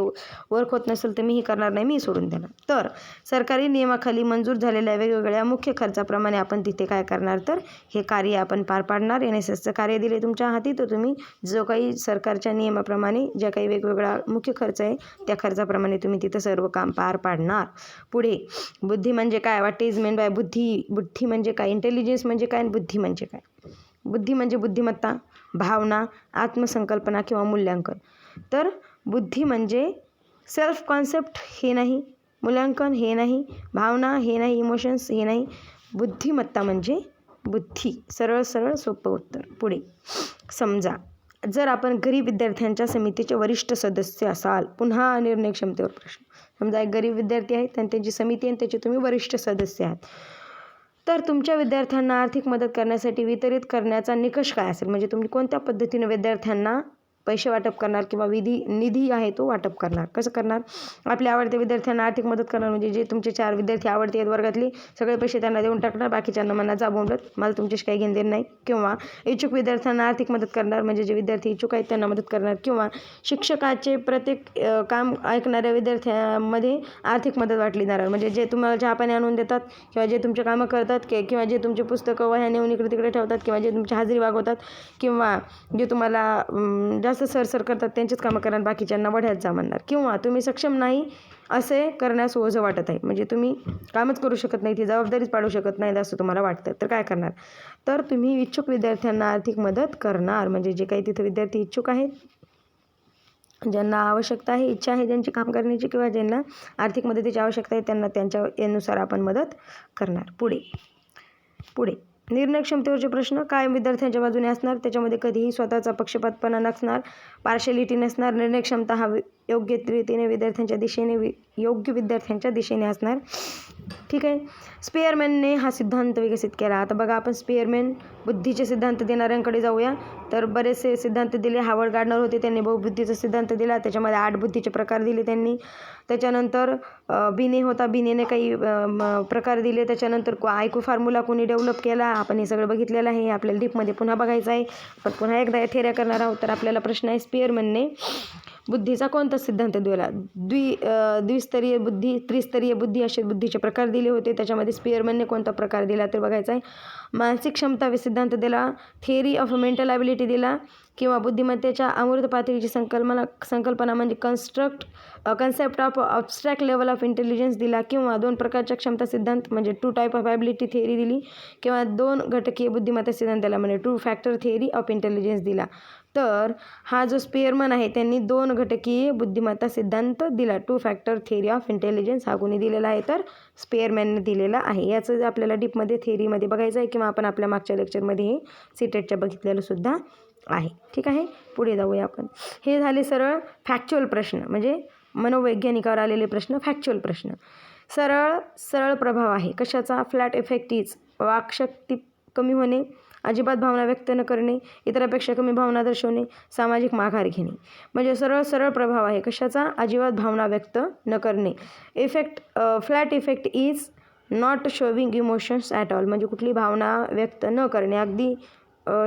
वर्क होत नसेल तर मीही करणार नाही, मी सोडून देणार. तर सरकारी नियमाखाली मंजूर झालेल्या वेगवेगळ्या मुख्य खर्चाप्रमाणे आपण तिथे काय करणार, तर हे कार्य आपण पार पाडणार. NSSचं कार्य दिले तुमच्या हाती तर तुम्ही जो काही सरकारच्या नियमाप्रमाणे ज्या काही वेगवेगळा मुख्य खर्च आहे त्या खर्चाप्रमाणे तुम्ही तिथं सर्व काम पार पाडणार. पुढे, बुद्धी म्हणजे काय? व्हॉट इज मेन बाय बुद्धी? बुद्धी म्हणजे काय? इंटेलिजन्स म्हणजे काय आणि बुद्धी म्हणजे काय? बुद्धी म्हणजे बुद्धिमत्ता, भावना, आत्मसंकल्पना किंवा मूल्यांकन. तर बुद्धी म्हणजे सेल्फ कॉन्सेप्ट हे नाही, मूल्यांकन हे नाही, भावना हे नाही, इमोशन्स हे नाही. बुद्धिमत्ता म्हणजे बुद्धी. सरळ सोपं उत्तर. पुढे, समजा जर आपण गरीब विद्यार्थ्यांच्या समितीचे वरिष्ठ सदस्य असाल. पुन्हा निर्णय क्षमतेवर प्रश्न. समजा एक गरीब विद्यार्थी आहेत आणि त्यांची समिती आहे, त्याचे तुम्ही वरिष्ठ सदस्य आहात, तर तुमच्या विद्यार्थ्यांना आर्थिक मदत करण्यासाठी वितरित करण्याचा निकष काय असेल. म्हणजे तुम्ही कोणत्या पद्धतीने विद्यार्थ्यांना पैसे वाटप करणार किंवा निधी आहे तो वाटप करणार. कसं करणार. आपल्या आवडत्या विद्यार्थ्यांना आर्थिक मदत करणार म्हणजे जे तुमचे 4 विद्यार्थी आवडते आहेत वर्गातले, सगळे पैसे त्यांना देऊन टाकणार, बाकीच्यांना म्हणा जा बोंबलत, मला तुमच्याशी काही घेणं देणं नाही. किंवा इच्छुक विद्यार्थ्यांना आर्थिक मदत करणार म्हणजे जे विद्यार्थी इच्छुक आहेत त्यांना मदत करणार. किंवा शिक्षकाचे प्रत्येक काम ऐकणाऱ्या विद्यार्थ्यांमध्ये आर्थिक मदत वाटली जाणार. म्हणजे जे तुम्हाला चहा पाणी आणून देतात किंवा जे तुमचे कामं करतात किंवा जे तुमचे पुस्तकं वह्या नेऊन इकडे तिकडे ठेवतात किंवा जे तुमची हाजरी वागवतात किंवा जे तुम्हाला जास्त सरसर करतात त्यांचेच कामं करणार, बाकीच्यांना वढ्यात जा म्हणणार. किंवा तुम्ही सक्षम नाही असे करण्यास ओझं वाटत आहे, म्हणजे तुम्ही कामच करू शकत नाही, ती जबाबदारीच पाडू शकत नाही असं तुम्हाला वाटतं, तर काय करणार. तर तुम्ही इच्छुक विद्यार्थ्यांना आर्थिक मदत करणार. म्हणजे जे काही तिथं विद्यार्थी इच्छुक आहेत, ज्यांना आवश्यकता आहे, इच्छा आहे ज्यांची काम करण्याची किंवा ज्यांना आर्थिक मदतीची आवश्यकता आहे, त्यांना त्यांच्या यानुसार आपण मदत करणार. पुढे निर्णय क्षमतेवरचे प्रश्न. कायम विद्यार्थ्यांच्या बाजूने असणार, त्याच्यामध्ये कधीही स्वतःचा पक्षपातपणा नसणार, पार्शलिटी नसणार. निर्णय क्षमता हा योग्य विद्यार्थ्यांच्या दिशेने असणार. ठीक आहे. स्पेअरमॅनने हा सिद्धांत विकसित केला. आता बघा आपण स्पेअरमॅन बुद्धीचे सिद्धांत देणाऱ्यांकडे जाऊया. तर बरेचसे सिद्धांत दिले. हार्वर्ड गार्डनर होते, त्यांनी बहुबुद्धीचा सिद्धांत दिला, त्याच्यामध्ये 8 बुद्धीचे प्रकार दिले त्यांनी. त्याच्यानंतर बिने होता, बिनेने काही प्रकार दिले. त्याच्यानंतर IQ फॉर्म्युला कोणी डेव्हलप केला, आपण हे सगळं बघितलेलं आहे. आपल्याला डीपमध्ये पुन्हा बघायचं आहे, पण पुन्हा एकदा थेऱ्या करणार आहोत. तर आपल्याला प्रश्न आहे स्पेअरमॅनने बुद्धीचा कोणता सिद्धांत दिला. द्विस्तरीय बुद्धी, त्रिस्तरीय बुद्धी असे बुद्धीचे प्रकार दिले होते. त्याच्यामध्ये स्पेअरमॅनने कोणता प्रकार दिला तर बघायचा आहे. मानसिक क्षमता सिद्धांत दिला, थिअरी ऑफ मेंटल ॲबिलिटी दिला, किंवा बुद्धिमत्तेच्या अमूर्त पातळीची संकल्पना म्हणजे concept of abstract level of intelligence दिला, किंवा 2 प्रकारच्या क्षमता सिद्धांत म्हणजे 2 टाईप ऑफ ॲबिलिटी थिअरी दिली, किंवा 2 घटकीय बुद्धिमत्ता सिद्धांत दिला म्हणजे 2 फॅक्टर थिअरी ऑफ इंटेलिजन्स दिला. तर हा जो स्पेअरमन आहे त्यांनी 2 घटकीय बुद्धिमत्ता सिद्धांत दिला, 2 फॅक्टर थिअरी ऑफ इंटेलिजन्स हा कोणी दिलेला आहे तर स्पेअरमॅनने दिलेला आहे. याचं आपल्याला डीपमध्ये थिअरीमध्ये बघायचं आहे, किंवा आपण आपल्या मागच्या लेक्चरमध्ये हे सीटेटच्या बघितलेलं सुद्धा आहे. ठीक आहे. पुढे जाऊया आपण. हे झाले सरळ फॅक्च्युअल प्रश्न, म्हणजे मनोवैज्ञानिकावर आलेले प्रश्न, फॅक्च्युअल प्रश्न. सरळ प्रभाव आहे कशाचा. फ्लॅट इफेक्ट इज वाकशक्ती कमी होणे, अजिबात भावना व्यक्त न करणे, इतरांपेक्षा कमी भावना दर्शवणे, सामाजिक माघार घेणे. म्हणजे सरळ प्रभाव आहे कशाचा. अजिबात भावना व्यक्त न करणे. Flat effect is not showing emotions at all, म्हणजे कुठली भावना व्यक्त न करणे, अगदी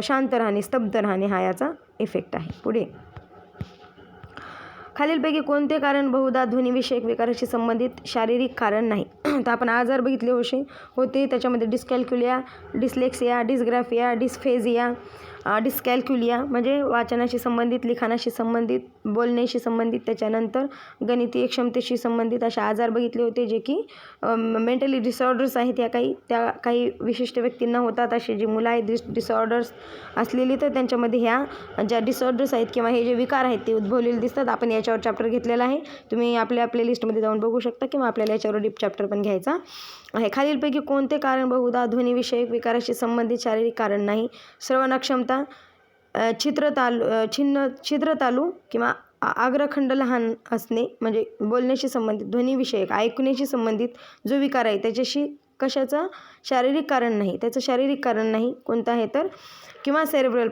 शांत राहणे, स्तब्ध राहणे हा याचा इफेक्ट आहे. पुढे खालीलपैकी कोणते कारण बहुधा ध्वनिविषयक विकाराशी संबंधित शारीरिक कारण नाही. तर आपण आजार बघितले होते त्याच्यामध्ये dyscalculia, dyslexia, dysgraphia, dysphagia, dyscalculia म्हणजे वाचनाशी संबंधित, लिखाणाशी संबंधित, बोलण्याशी संबंधित, त्याच्यानंतर गणितीय क्षमतेशी संबंधित असे आजार बघितले होते जे की मेंटली डिसऑर्डर्स आहेत. त्या काही विशिष्ट व्यक्तींना होतात. असे जे मुलं आहेत डिसऑर्डर्स असलेली, तर त्यांच्यामध्ये ह्या ज्या डिसऑर्डर्स आहेत किंवा हे जे विकार आहेत ते उद्भवलेले दिसतात. आपण याच्यावर चॅप्टर घेतलेला आहे, तुम्ही आपल्या लिस्टमध्ये जाऊन बघू शकता, किंवा आपल्याला याच्यावर डीप चॅप्टर पण घ्यायचा आहे. खालीलपैकी कोणते कारण बहुधा ध्वनिविषयक विकाराशी संबंधित शारीरिक कारण नाही. श्रवणक्षमता, छिद्र तालू किंवा आग्रखंड लहान असणे म्हणजे बोलण्याशी संबंधित, ध्वनिविषयक ऐकण्याशी संबंधित जो विकार आहे त्याच्याशी कशाचं शारीरिक कारण नाही, त्याचं शारीरिक कारण नाही. कोणतं आहे तर किंवा सेरेब्रल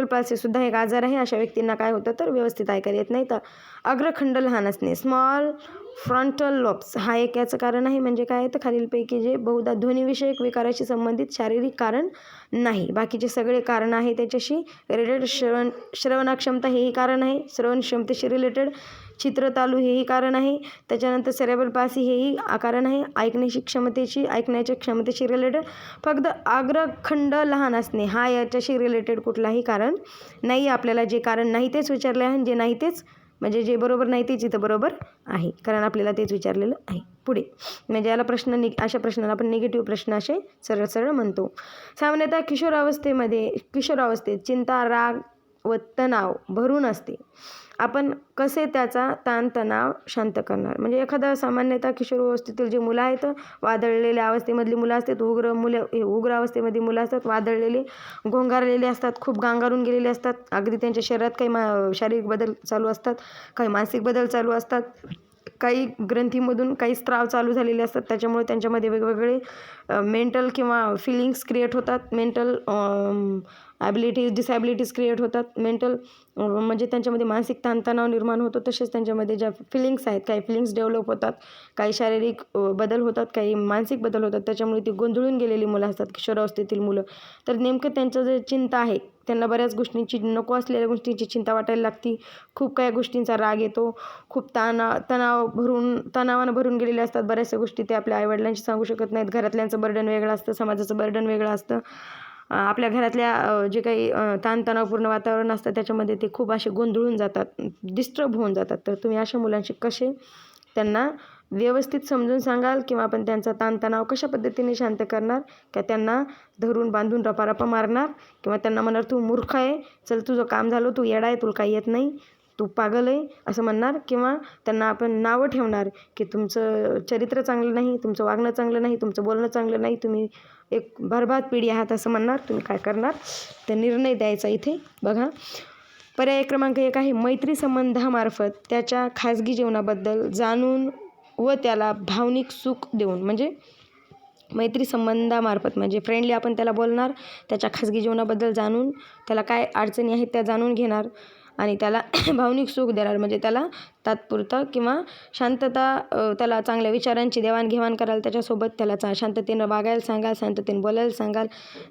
पाल्सी सुद्धा एक आजार आहे. अशा व्यक्तींना काय होतं तर व्यवस्थित ऐकायला येत नाही. तर अग्रखंड लहान असणे, स्मॉल फ्रंटल लोब्स हा एक याचं कारण आहे. म्हणजे काय आहे तर खालीलपैकी जे बहुधा ध्वनिविषयक विकाराशी संबंधित शारीरिक कारण नाही, बाकीचे सगळे कारण आहे त्याच्याशी रिलेटेड. श्रवणक्षमता हेही कारण आहे, श्रवण क्षमतेशी रिलेटेड. चित्रतालू हेही कारण आहे. त्याच्यानंतर सेरेब्रल पाल्सी हेही कारण आहे, ऐकण्याच्या क्षमतेशी रिलेटेड. फक्त आग्रखंड लहान असणे हा याच्याशी रिलेटेड कुठलाही कारण नाही. आपल्याला जे कारण नाही तेच विचारले आहे, जे नाही तेच म्हणजे जे बरोबर नाही तेच इथं बरोबर आहे, कारण आपल्याला तेच विचारलेलं आहे. पुढे म्हणजे याला अशा प्रश्नाला आपण निगेटिव्ह प्रश्न असे सरळ म्हणतो. सामान्यतः किशोरावस्थेत चिंता, राग, व तणाव भरून असते. आपण कसे त्याचा ताणतणाव शांत करणार? म्हणजे एखादा सामान्यतः किशोरावस्थेतील जी मुलं आहेत, वादळलेल्या अवस्थेमधली मुलं असतात, उग्र अवस्थेमधली मुलं असतात, वादळलेली, गोंगारलेली असतात, खूप गांगारून गेलेली असतात. अगदी त्यांच्या शरीरात काही शारीरिक बदल चालू असतात, काही मानसिक बदल चालू असतात, काही ग्रंथीमधून काही स्त्राव चालू झालेले असतात. त्याच्यामुळे त्यांच्यामध्ये वेगवेगळे मेंटल किंवा फिलिंग्स क्रिएट होतात, मेंटल डिसॅबिलिटीज क्रिएट होतात, मेंटल म्हणजे त्यांच्यामध्ये मानसिक ताणतणाव निर्माण होतो. तसेच त्यांच्यामध्ये ज्या फिलिंग्स आहेत, काही फिलिंग्स डेव्हलप होतात, काही शारीरिक बदल होतात, काही मानसिक बदल होतात. त्याच्यामुळे ती गोंधळून गेलेली मुलं असतात, किशोरावस्थेतील मुलं. तर नेमकं त्यांचं जे चिंता आहे, त्यांना बऱ्याच गोष्टींची, नको असलेल्या गोष्टींची चिंता वाटायला लागती, खूप काही गोष्टींचा राग येतो, खूप तणावानं भरून गेलेले असतात. बऱ्याचशा गोष्टी ते आपल्या आईवडिलांशी सांगू शकत नाहीत. घरातल्यांचं बर्डन वेगळं असतं, समाजाचं बर्डन वेगळं असतं. आपल्या घरातल्या जे काही ताणतणावपूर्ण वातावरण असतं त्याच्यामध्ये ते खूप असे गोंधळून जातात, डिस्टर्ब होऊन जातात. तर तुम्ही अशा मुलांशी कसे त्यांना व्यवस्थित समजून सांगाल किंवा आपण त्यांचा ताणतणाव कशा पद्धतीने शांत करणार? का त्यांना धरून बांधून रपारपा मारणार किंवा त्यांना म्हणणार तू मूर्ख आहे, चल तुझं काम झालं, तू येडा आहे, तुला काही येत नाही, तू पागल आहे असं म्हणणार? किंवा त्यांना आपण नावं ठेवणार की तुमचं चरित्र चांगलं नाही, तुमचं वागणं चांगलं नाही, तुमचं बोलणं चांगलं नाही, तुम्ही एक बरबाद पिढी आहात असं म्हणणार? तुम्ही काय करणार? ते निर्णय द्यायचा इथे बघा. पर्याय क्रमांक 1 आहे मैत्री संबंधामार्फत त्याच्या खाजगी जीवनाबद्दल जाणून व त्याला भावनिक सुख देऊन. म्हणजे मैत्री संबंधामार्फत म्हणजे फ्रेंडली आपण त्याला बोलणार, त्याच्या खाजगी जीवनाबद्दल जाणून, त्याला काय अडचणी आहेत त्या जाणून घेणार आणि त्याला भावनिक सुख देणार. म्हणजे त्याला तात्पुरतं किंवा शांतता, त्याला चांगल्या विचारांची देवाणघेवाण कराल, त्याच्यासोबत त्याला शांततेनं वागायला सांगाल, शांततेनं बोलायला सांगाल,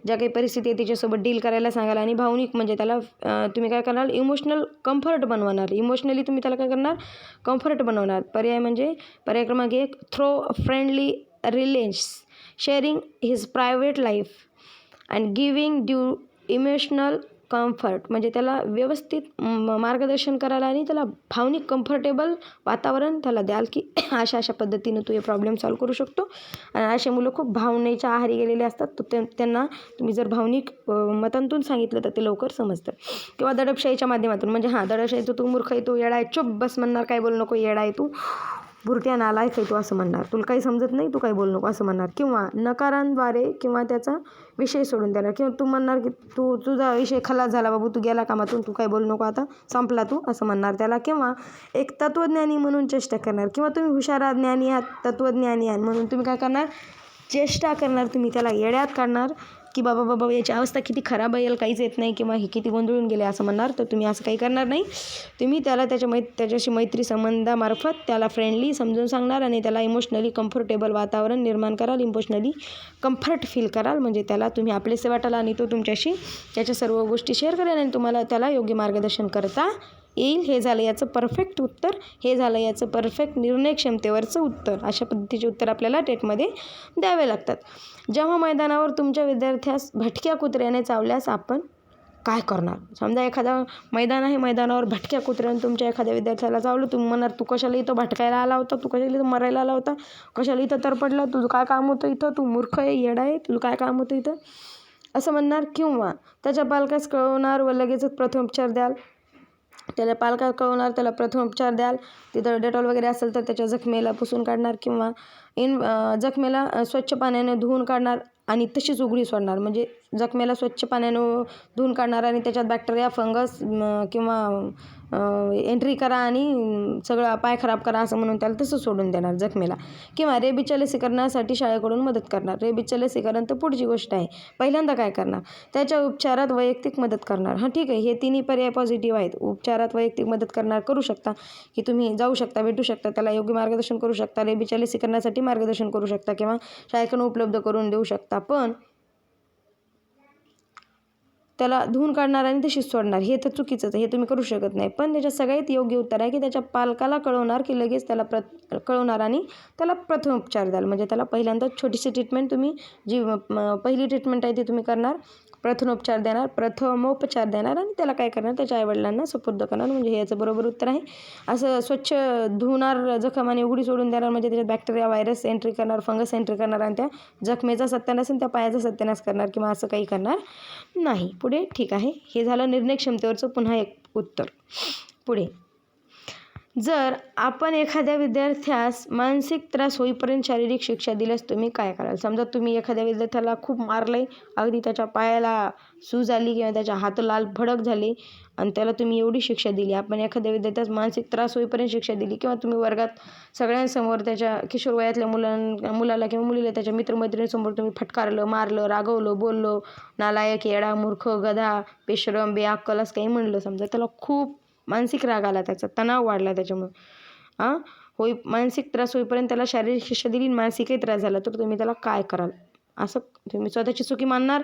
ज्या काही परिस्थिती आहे तिच्यासोबत डील करायला सांगाल. आणि भावनिक म्हणजे त्याला तुम्ही काय करणार? इमोशनल कम्फर्ट बनवणार. इमोशनली तुम्ही त्याला काय करणार? कम्फर्ट बनवणार. पर्याय क्रमांक 1 through friendly relations sharing his private life and giving due emotional comfort. म्हणजे त्याला व्यवस्थित मार्गदर्शन करायला आणि त्याला भावनिक कम्फर्टेबल वातावरण त्याला द्याल की अशा पद्धतीनं तू हे प्रॉब्लेम सॉल्व करू शकतो. आणि असे मुलं खूप भावनेच्या आहारी गेलेले असतात, तर त्यांना तुम्ही जर भावनिक मतांतून सांगितलं तर ते लवकर समजतं. किंवा दडपशाहीच्या माध्यमातून, म्हणजे दडपशाही तू मूर्ख आहे, तू येडा आहे, चुप बस म्हणणार, काय बोलू नको, येडा आहे तू, भुरट्या नालायक आहे तू असं म्हणणार, तुला काही समजत नाही, तू काही बोलू नको असं म्हणणार. किंवा नकारांद्वारे किंवा त्याचा विषय सोडून देणार. किंवा तू म्हणणार की तुझा विषय खलास झाला बाबू, तू गेला कामातून, तू काय बोलू नको, आता संपला तू असं म्हणणार त्याला. किंवा एक तत्त्वज्ञानी म्हणून चेष्टा करणार. किंवा तुम्ही हुशार आहात, ज्ञानी आहात, तत्त्वज्ञानी आहात म्हणून तुम्ही काय करणार? चेष्टा करणार. तुम्ही त्याला येड्यात काढणार की बाबा याची अवस्था किती खराब आहे, याला काहीच येत नाही किंवा हे किती गोंधळून गेले असं म्हणणार. तर तुम्ही असं काही करणार नाही. तुम्ही त्याला त्याच्याशी मैत्री संबंधामार्फत त्याला फ्रेंडली समजून सांगणार आणि त्याला इमोशनली कम्फर्टेबल वातावरण निर्माण कराल, इमोशनली कम्फर्ट फील कराल. म्हणजे त्याला तुम्ही आपलेसे वाटाल आणि तो तुमच्याशी त्याच्या सर्व गोष्टी शेअर करेल आणि तुम्हाला त्याला योग्य मार्गदर्शन करता येईल. हे झालं याचं परफेक्ट उत्तर, हे झालं याचं परफेक्ट निर्णय क्षमतेवरचं उत्तर. अशा पद्धतीचे उत्तर आपल्याला टेटमध्ये द्यावे लागतात. जेव्हा मैदानावर तुमच्या विद्यार्थ्यास भटक्या कुत्र्याने चावल्यास आपण काय करणार? समजा एखादा मैदान आहे, मैदानावर भटक्या कुत्र्याने तुमच्या एखाद्या विद्यार्थ्याला चावलं, तुम्ही म्हणणार तू कशाला इथं भटकायला आला होता, तू कशाला इथं मरायला आला होता, कशाला इथं तरपडला, तुझं काय काम होतं इथं, तू मूर्ख आहे, येडा आहे, तुझं काय काम होतं इथं असं म्हणणार. किंवा त्याच्या पालकास कळवणार व लगेचच प्रथमोपचार द्याल. त्याला पालकाला कळवणार, त्याला प्रथमोपचार द्याल. तिथं डेटॉल वगैरे असेल तर त्याच्या जखमेला पुसून काढणार किंवा जखमेला स्वच्छ पाण्याने धुवून काढणार आणि तशीच उघडी सोडणार. म्हणजे जखमेला स्वच्छ पाण्यानं धुवून काढणार आणि त्याच्यात बॅक्टेरिया, फंगस किंवा एंट्री करा आणि सगळं पाय खराब करा असं म्हणून त्याला तसं सोडून देणार जखमेला. किंवा रेबीजच्या लसीकरणासाठी शाळेकडून मदत करणार. रेबीजच्या लसीकरण तर पुढची गोष्ट आहे. पहिल्यांदा काय करणार? त्याच्या उपचारात वैयक्तिक मदत करणार. ठीक आहे, हे तिन्ही पर्याय पॉझिटिव्ह आहेत. उपचारात वैयक्तिक मदत करणार, करू शकता की तुम्ही जाऊ शकता, भेटू शकता, त्याला योग्य मार्गदर्शन करू शकता, रेबीजच्या लसीकरणासाठी मार्गदर्शन करू शकता किंवा शाळेकडून उपलब्ध करून देऊ शकता. पण त्याला धुवून काढणार आणि तशीच सोडणार हे तर चुकीचंच आहे, हे तुम्ही करू शकत नाही. पण त्याच्या सगळ्यात योग्य उत्तर आहे की त्याच्या पालकाला कळवणार की लगेच त्याला कळवणार आणि त्याला प्रथमोपचार द्याल. म्हणजे त्याला पहिल्यांदा छोटीशी ट्रीटमेंट, तुम्ही जी पहिली ट्रीटमेंट आहे ती तुम्ही करणार, प्रथमोपचार देणार आणि त्याला काय करणार, त्याच्या आईवडिलांना सुपूर्द करणार. म्हणजे हे याचं बरोबर उत्तर आहे. असं स्वच्छ धुणार जखम आणि उघडी सोडून देणार म्हणजे त्याच्यात बॅक्टेरिया व्हायरस एंट्री करणार, फंगस एंट्री करणार आणि त्या जखमेचा सत्यानाश आणि त्या पायाचा सत्यानाश करणार किंवा असं काही करणार नाही. पुढे ठीक आहे. हे झालं निर्णय क्षमतेवरचं पुन्हा एक उत्तर. पुढे, जर आपण एखाद्या विद्यार्थ्यास मानसिक त्रास होईपर्यंत शारीरिक शिक्षा दिल्यास तुम्ही काय कराल? समजा तुम्ही एखाद्या विद्यार्थ्याला खूप मारलंय, अगदी त्याच्या पायाला सूज आली किंवा त्याच्या हात लाल भडक झाले आणि त्याला तुम्ही एवढी शिक्षा दिली. आपण एखाद्या विद्यार्थ्यास मानसिक त्रास होईपर्यंत शिक्षा दिली किंवा तुम्ही वर्गात सगळ्यांसमोर त्याच्या किशोर वयातल्या मुलाला किंवा मुलीला त्याच्या मित्रमैत्रिणींसमोर तुम्ही फटकारलं, मारलं, रागवलं, बोललो, नालायक, येडा, मूर्ख, गधा, बेशरम, बेअक्कल असं काही म्हणलं. समजा त्याला खूप मानसिक राग आला, त्याचा तणाव वाढला त्याच्यामुळे मानसिक त्रास होईपर्यंत त्याला शारीरिक शिक्षा दिली, मानसिकही त्रास झाला, तर तुम्ही त्याला काय कराल? असं तुम्ही स्वतःची चुकी मानणार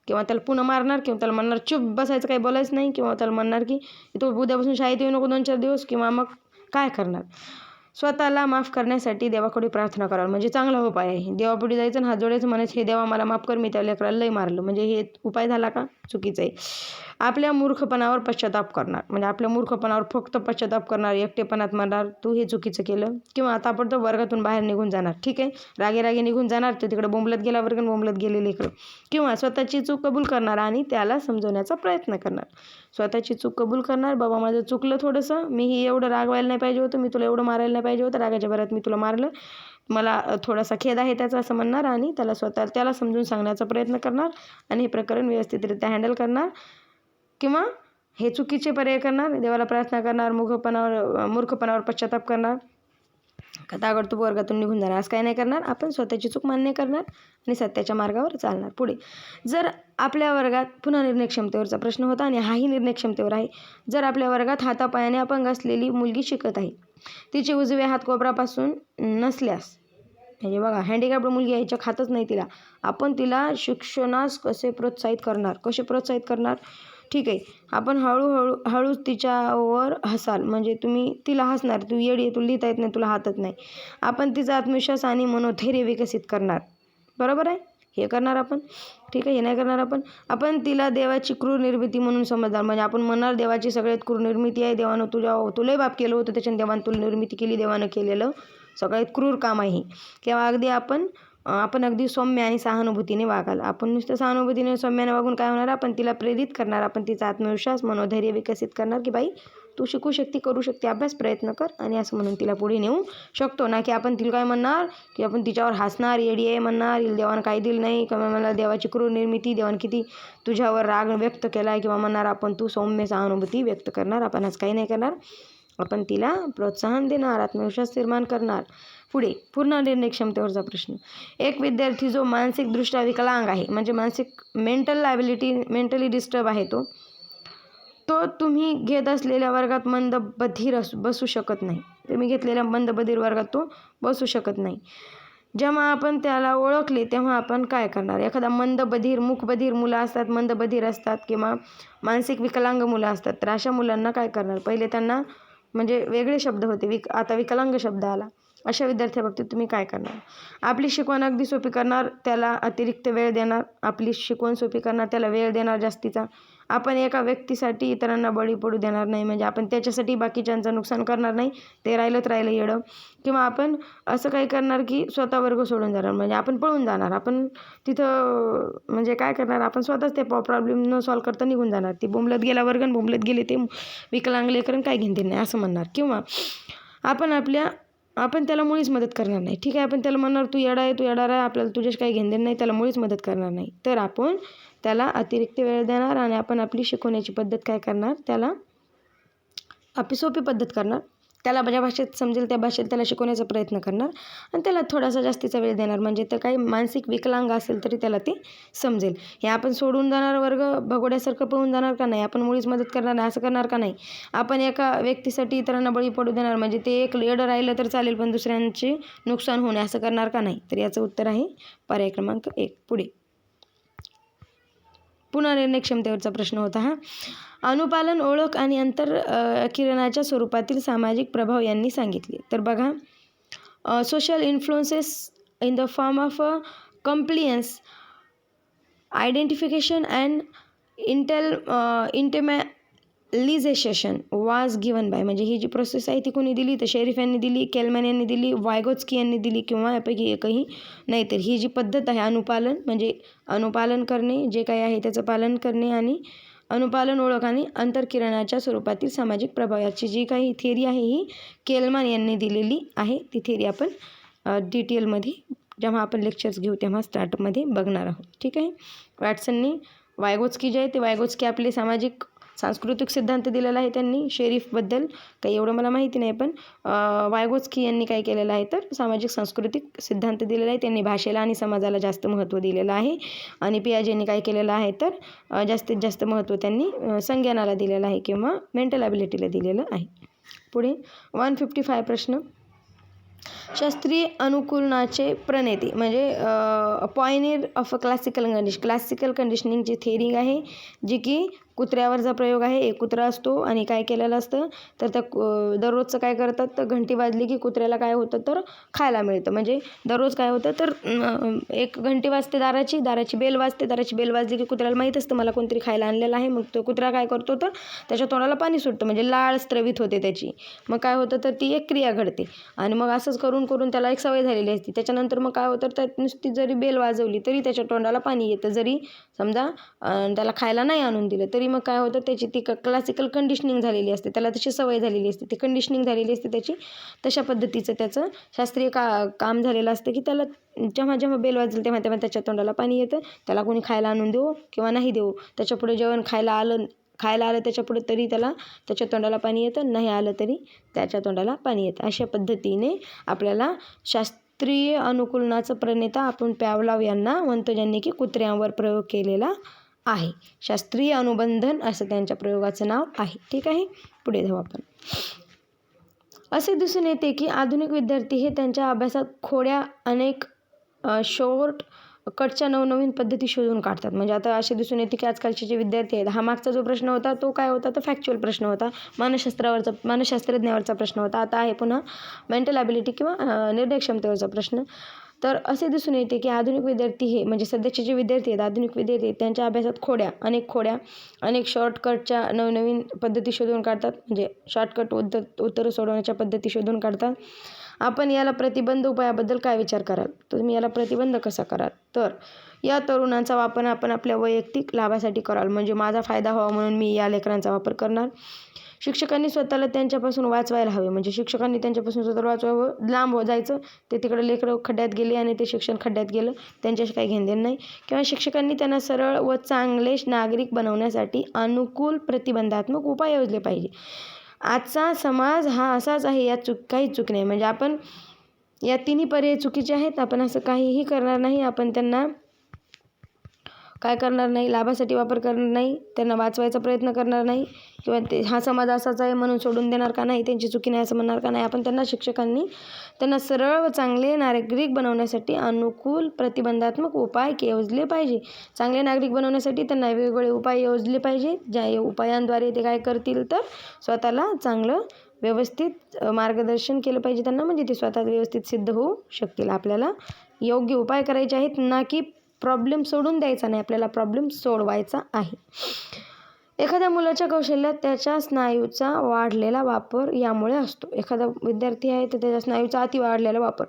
किंवा त्याला पुन्हा मारणार किंवा त्याला म्हणणार चुप बसायचं, काही बोलायचं नाही किंवा त्याला म्हणणार की तो उद्यापासून शाळेत येऊ नको 2-4 दिवस किंवा मग काय करणार? स्वतःला माफ करण्यासाठी देवाकडे प्रार्थना कराल. म्हणजे चांगला उपाय आहे. देवापुढे जायचं आणि हात जोडायचं, म्हणायचं हे देवा मला माफ कर, मी त्या लेकराला लई मारलं. म्हणजे हे उपाय झाला का? चुकीचं आहे. आपल्या मूर्खपणावर पश्चाताप करणार. म्हणजे आपल्या मूर्खपणावर फक्त पश्चाताप करणार, एकटेपणात म्हणणार तू हे चुकीचं केलं किंवा ताबडतोब वर्गातून बाहेर निघून जाणार. ठीक आहे, रागे निघून जाणार, तर तिकडे बोंबलत गेला वर्ग, बोंबलत गेले लेकरं. किंवा स्वतःची चूक कबूल करणार आणि त्याला समजवण्याचा प्रयत्न करणार. स्वतःची चूक कबूल करणार, बाबा माझं चुकलं थोडंसं, मी ही एवढं रागवायला नाही पाहिजे होतं, मी तुला एवढं मारायला नाही पाहिजे होतं, रागाच्या भरात मी तुला मारलं, मला थोडासा खेद आहे त्याचा असं म्हणणार आणि त्याला समजून सांगण्याचा प्रयत्न करणार आणि हे प्रकरण व्यवस्थितरित्या हँडल करणार किंवा हे चुकीचे पर्याय करणार, देवाला प्रार्थना करणार, मूर्खपणावर पश्चाताप करणार, ताबडतोब वर्गातून निघून जाणार. असं काही नाही करणार. आपण स्वतःची चूक मान्य करणार आणि सत्याच्या मार्गावर चालणार. पुढे, जर आपल्या वर्गात पुन्हा निर्णय क्षमतेवरचा प्रश्न होता आणि हाही निर्णय क्षमतेवर आहे. जर आपल्या वर्गात हातापायाने अपंग असलेली मुलगी शिकत आहे, तिचे उजवे हात कोपरापासून नसल्यास, म्हणजे बघा हँडिकॅप्ड मुलगी आहे, खातच नाही तिला, आपण तिला शिक्षणास कसे प्रोत्साहित करणार? ठीक आहे, आपण हळूच तिच्यावर हसाल. म्हणजे तुम्ही तिला हसणार, तू येडी आहे, तुला लिहिता येत नाही, तुला हातच नाही. आपण तिचा आत्मविश्वास आणि मनोधैर्य विकसित करणार. बरोबर आहे, हे करणार आपण. ठीक आहे, हे नाही करणार आपण तिला देवाची क्रूर निर्मिती म्हणून समजणार. म्हणजे आपण म्हणणार देवाची सगळ्यात क्रूर निर्मिती आहे, देवानं तुलाही बाप केलं होतं, त्याच्याने देवानं तुला निर्मिती केली, देवानं केलेलं सगळ्यात क्रूर काम आहे. किंवा अगदी आपण अगदी सौम्य आणि सहानुभूतीने वागाल. आपण नुसतं सहानुभूतीने सौम्याने वागून काय होणार? आपण तिला प्रेरित करणार, आपण तिचा आत्मविश्वास मनोधैर्य विकसित करणार की बाई तू शिकू शकते, करू शकते, अभ्यास प्रयत्न कर, आणि असं म्हणून तिला पुढे नेऊ शकतो. ना की आपण तिला काय म्हणणार की आपण तिच्यावर हसणार, येडी आहे म्हणणार, देवानं काही दिलं नाही किंवा मला देवाची क्रूर निर्मिती, देवानं किती तुझ्यावर राग व्यक्त केला आहे, किंवा म्हणणार आपण तू सौम्य सहानुभूती व्यक्त करणार. आपण असं काही नाही करणार. आपण तिला प्रोत्साहन देणार, आत्मविश्वास निर्माण करणार. पुढे, पूर्ण निर्णय क्षमतेवरचा प्रश्न. एक विद्यार्थी जो मानसिकदृष्ट्या विकलांग आहे, म्हणजे मेंटली डिस्टर्ब आहे, तो तुम्ही घेत असलेल्या वर्गात मंदबधीर बसू शकत नाही. तुम्ही घेतलेल्या मंदबधीर वर्गात तो बसू शकत नाही. जेव्हा आपण त्याला ओळखले तेव्हा आपण काय करणार? एखादा मूकबधीर मुलं असतात, मंदबधीर असतात किंवा मानसिक विकलांग मुलं असतात, तर अशा मुलांना काय करणार? पहिले त्यांना म्हणजे वेगळे शब्द होते, आता विकलांग शब्द आला. अशा विद्यार्थ्याबाबतीत तुम्ही काय करणार? आपली शिकवण अगदी सोपी करणार, त्याला अतिरिक्त वेळ देणार. आपली शिकवण सोपी करणार, त्याला वेळ देणार जास्तीचा. आपण एका व्यक्तीसाठी इतरांना बळी पडू देणार नाही, म्हणजे आपण त्याच्यासाठी बाकीच्यांचं नुकसान करणार नाही, ते राहिलं येडं. किंवा आपण असं काही करणार की स्वतः वर्ग सोडून जाणार, म्हणजे आपण पळून जाणार. आपण तिथं म्हणजे काय करणार? आपण स्वतःच ते प्रॉब्लेम न सॉल्व करता निघून जाणार. ती बोंबलत गेला वर्ग आणि बोंबलत गेले ते विकलांग लेकरं, काय घेणं नाही असं म्हणणार. किंवा आपण त्याला मुळीच मदत करणार नाही. ठीक आहे, आपण त्याला म्हणणार तू येडा आहे, आपल्याला तुझ्याशी काही घेणं नाही, त्याला मुळीच मदत करणार नाही. तर आपण त्याला अतिरिक्त वेळ देणार आणि आपण आपली शिकवण्याची पद्धत काय करणार? त्याला आपली सोपी पद्धत करणार. त्याला ज्या भाषेत समजेल त्या भाषेत त्याला शिकवण्याचा प्रयत्न करणार आणि त्याला थोडासा जास्तीचा वेळ देणार. म्हणजे तर काही मानसिक विकलांग असेल तरी त्याला ते समजेल. हे आपण सोडून जाणार, वर्ग भगोड्यासारखं पळून जाणार का नाही? आपण मुळीच मदत करणार नाही, असं करणार का नाही? आपण एका व्यक्तीसाठी इतरांना बळी पडू देणार, म्हणजे ते एक येडं राहिलं तर चालेल पण दुसऱ्यांचे नुकसान होणे असं करणार का नाही? तर याचं उत्तर आहे पर्याय क्रमांक 1. पुढे, पुन्हा निर्णय क्षमतेवरचा प्रश्न होता हा. अनुपालन, ओळख आणि किरणाच्या स्वरूपातील सामाजिक प्रभाव यांनी सांगितले. तर बघा, social influences in the form of compliance identification and internalisation was given bye, म्हणजे ही जी प्रोसेस आहे ती कोणी दिली, तर शेरिफ यांनी दिली, केलमॅन यांनी दिली, वायगोत्स्की यांनी दिली, किंवा यापैकी एकही नाही. तर ही जी पद्धत आहे अनुपालन, म्हणजे अनुपालन करणे, जे काही आहे त्याचं पालन करणे, आणि अनुपालन, ओळख आणि अंतर्किरणाच्या स्वरूपातील सामाजिक प्रभाव, याची जी काही थिअरी आहे ही केलमॅन यांनी दिलेली आहे. ती थिअरी आपण डिटेलमध्ये जेव्हा आपण लेक्चर्स घेऊ तेव्हा स्टार्टमध्ये बघणार आहोत. ठीक आहे. वॅटसननी वायगोत्स्की जे आहे ते वायगोत्स्की आपले सामाजिक सांस्कृतिक सिद्धांत दिलेला आहे त्यांनी. शेरिफबद्दल काही एवढं मला माहिती नाही, पण वायगोत्स्की यांनी काय केलेलं आहे तर सामाजिक सांस्कृतिक सिद्धांत दिलेला आहे. त्यांनी भाषेला आणि समाजाला जास्त महत्त्व दिलेलं आहे. आणि पियाजेंनी काय केलेलं आहे तर जास्तीत जास्त महत्त्व त्यांनी संज्ञानाला दिलेलं आहे किंवा मेंटल ॲबिलिटीला दिलेलं आहे. पुढे 155 प्रश्न. शास्त्रीय अनुकूलनाचे प्रणेते, म्हणजे pioneer of a classical कंडिशनिंगची theory आहे, जी की कुत्र्यावरचा प्रयोग आहे. एक कुत्रा असतो आणि काय केलेलं असतं तर त्या दररोजचं काय करतात तर घंटी वाजली की कुत्र्याला काय होतं तर खायला मिळतं. म्हणजे दररोज काय होतं तर एक घंटी वाजते, दाराची बेल वाजली की कुत्र्याला माहीत असतं मला कोणतरी खायला आणलेलं आहे. मग तो कुत्रा काय करतो तर त्याच्या तोंडाला पाणी सुटतं, म्हणजे लाळ स्त्रवित होते त्याची. मग काय होतं तर ती एक क्रिया घडते, आणि मग असंच करून करून त्याला एक सवय झालेली असते. त्याच्यानंतर मग काय होतं तर नुसती जरी बेल वाजवली तरी त्याच्या तोंडाला पाणी येतं. जरी समजा त्याला खायला नाही आणून दिलं तरी मग काय होतं त्याची ती क्लासिकल कंडिशनिंग झालेली असते, त्याला तशी सवय झालेली असते, ती कंडिशनिंग झालेली असते त्याची. तशा पद्धतीचं त्याचं शास्त्रीय काम झालेलं असतं की त्याला जेव्हा बेल वाजली तेव्हा त्याच्या तोंडाला पाणी येतं. त्याला कोणी खायला आणून देऊ किंवा नाही देऊ, त्याच्यापुढे जेवण खायला आलं त्याच्यापुढे तरी त्याच्या तोंडाला पाणी येतं, नाही आलं तरी त्याच्या तोंडाला पाणी येतं. अशा पद्धतीने आपल्याला शास्त्रीय अनुकूलनाचं प्रणेता आपण पॅव्लॉव यांना म्हणतो, ज्यांनी की कुत्र्यांवर प्रयोग केलेला आहे. शास्त्रीय अनुबंधन असं त्यांच्या प्रयोगाचं नाव आहे. ठीक आहे. पुढे जाऊ आपण. असे दिसून येते की आधुनिक विद्यार्थी हे त्यांच्या अभ्यासात खोड्या अनेक शॉर्ट कटच्या नवनवीन पद्धती शोधून काढतात. म्हणजे आता असे दिसून येते की आजकालचे जे विद्यार्थी आहेत, हा मागचा जो प्रश्न होता तो काय होता तर फॅक्च्युअल प्रश्न होता, मानसशास्त्रज्ञावरचा प्रश्न होता. आता आहे पुन्हा मेंटल ॲबिलिटी किंवा निर्णय क्षमतेवरचा प्रश्न. तर असे दिसून येते की आधुनिक विद्यार्थी हे, म्हणजे सध्याचे जे विद्यार्थी आहेत आधुनिक विद्यार्थी आहेत, त्यांच्या अभ्यासात अनेक शॉर्टकटच्या नवनवीन पद्धती शोधून काढतात. म्हणजे शॉर्टकट उत्तरं सोडवण्याच्या पद्धती शोधून काढतात. आपण याला प्रतिबंध उपायाबद्दल काय विचार कराल, तुम्ही याला प्रतिबंध कसा कराल, तर या तरुणांचा वापर आपण आपल्या वैयक्तिक लाभासाठी कराल. म्हणजे माझा फायदा व्हावा म्हणून मी या लेकरांचा वापर करणार. शिक्षकांनी स्वतःला त्यांच्यापासून वाचवायला हवे, म्हणजे शिक्षकांनी त्यांच्यापासून स्वतःला वाचवावं, लांब जायचं. ते तिकडे लेकरं खड्ड्यात गेले आणि ते शिक्षण खड्ड्यात गेलं, त्यांच्याशी काही घेणदेण नाही. किंवा शिक्षकांनी त्यांना सरळ व चांगले नागरिक बनवण्यासाठी अनुकूल प्रतिबंधात्मक उपाय योजले पाहिजे. आजचा समाज हा असाच आहे, यात काहीच चूक नाही. म्हणजे आपण या तिन्ही पर्याय चुकीचे आहेत. आपण असं काहीही करणार नाही. आपण त्यांना काय करणार नाही, लाभासाठी वापर करणार नाही, त्यांना वाचवायचा प्रयत्न करणार नाही, किंवा हा समाज असाच आहे म्हणून सोडून देणार का नाही, त्यांची चुकी नाही असं म्हणणार का नाही. आपण शिक्षकांनी त्यांना सरळ व चांगले नागरिक बनवण्यासाठी अनुकूल प्रतिबंधात्मक उपाय योजले पाहिजे. चांगले नागरिक बनवण्यासाठी त्यांना वेगवेगळे उपाय योजले पाहिजे, ज्या उपायांद्वारे ते काय करतील तर स्वतःला चांगलं व्यवस्थित मार्गदर्शन केलं पाहिजे त्यांना, म्हणजे ते स्वतः व्यवस्थित सिद्ध होऊ शकतील. आपल्याला योग्य उपाय करायचे आहेत, ना की प्रॉब्लेम सोडून द्यायचा नाही, आपल्याला प्रॉब्लेम सोडवायचा आहे. एखाद्या मुलाच्या कौशल्यात त्याच्या स्नायूचा वाढलेला वापर यामुळे असतो. एखादा विद्यार्थी आहे तर त्याच्या स्नायूचा अति वाढलेला वापर,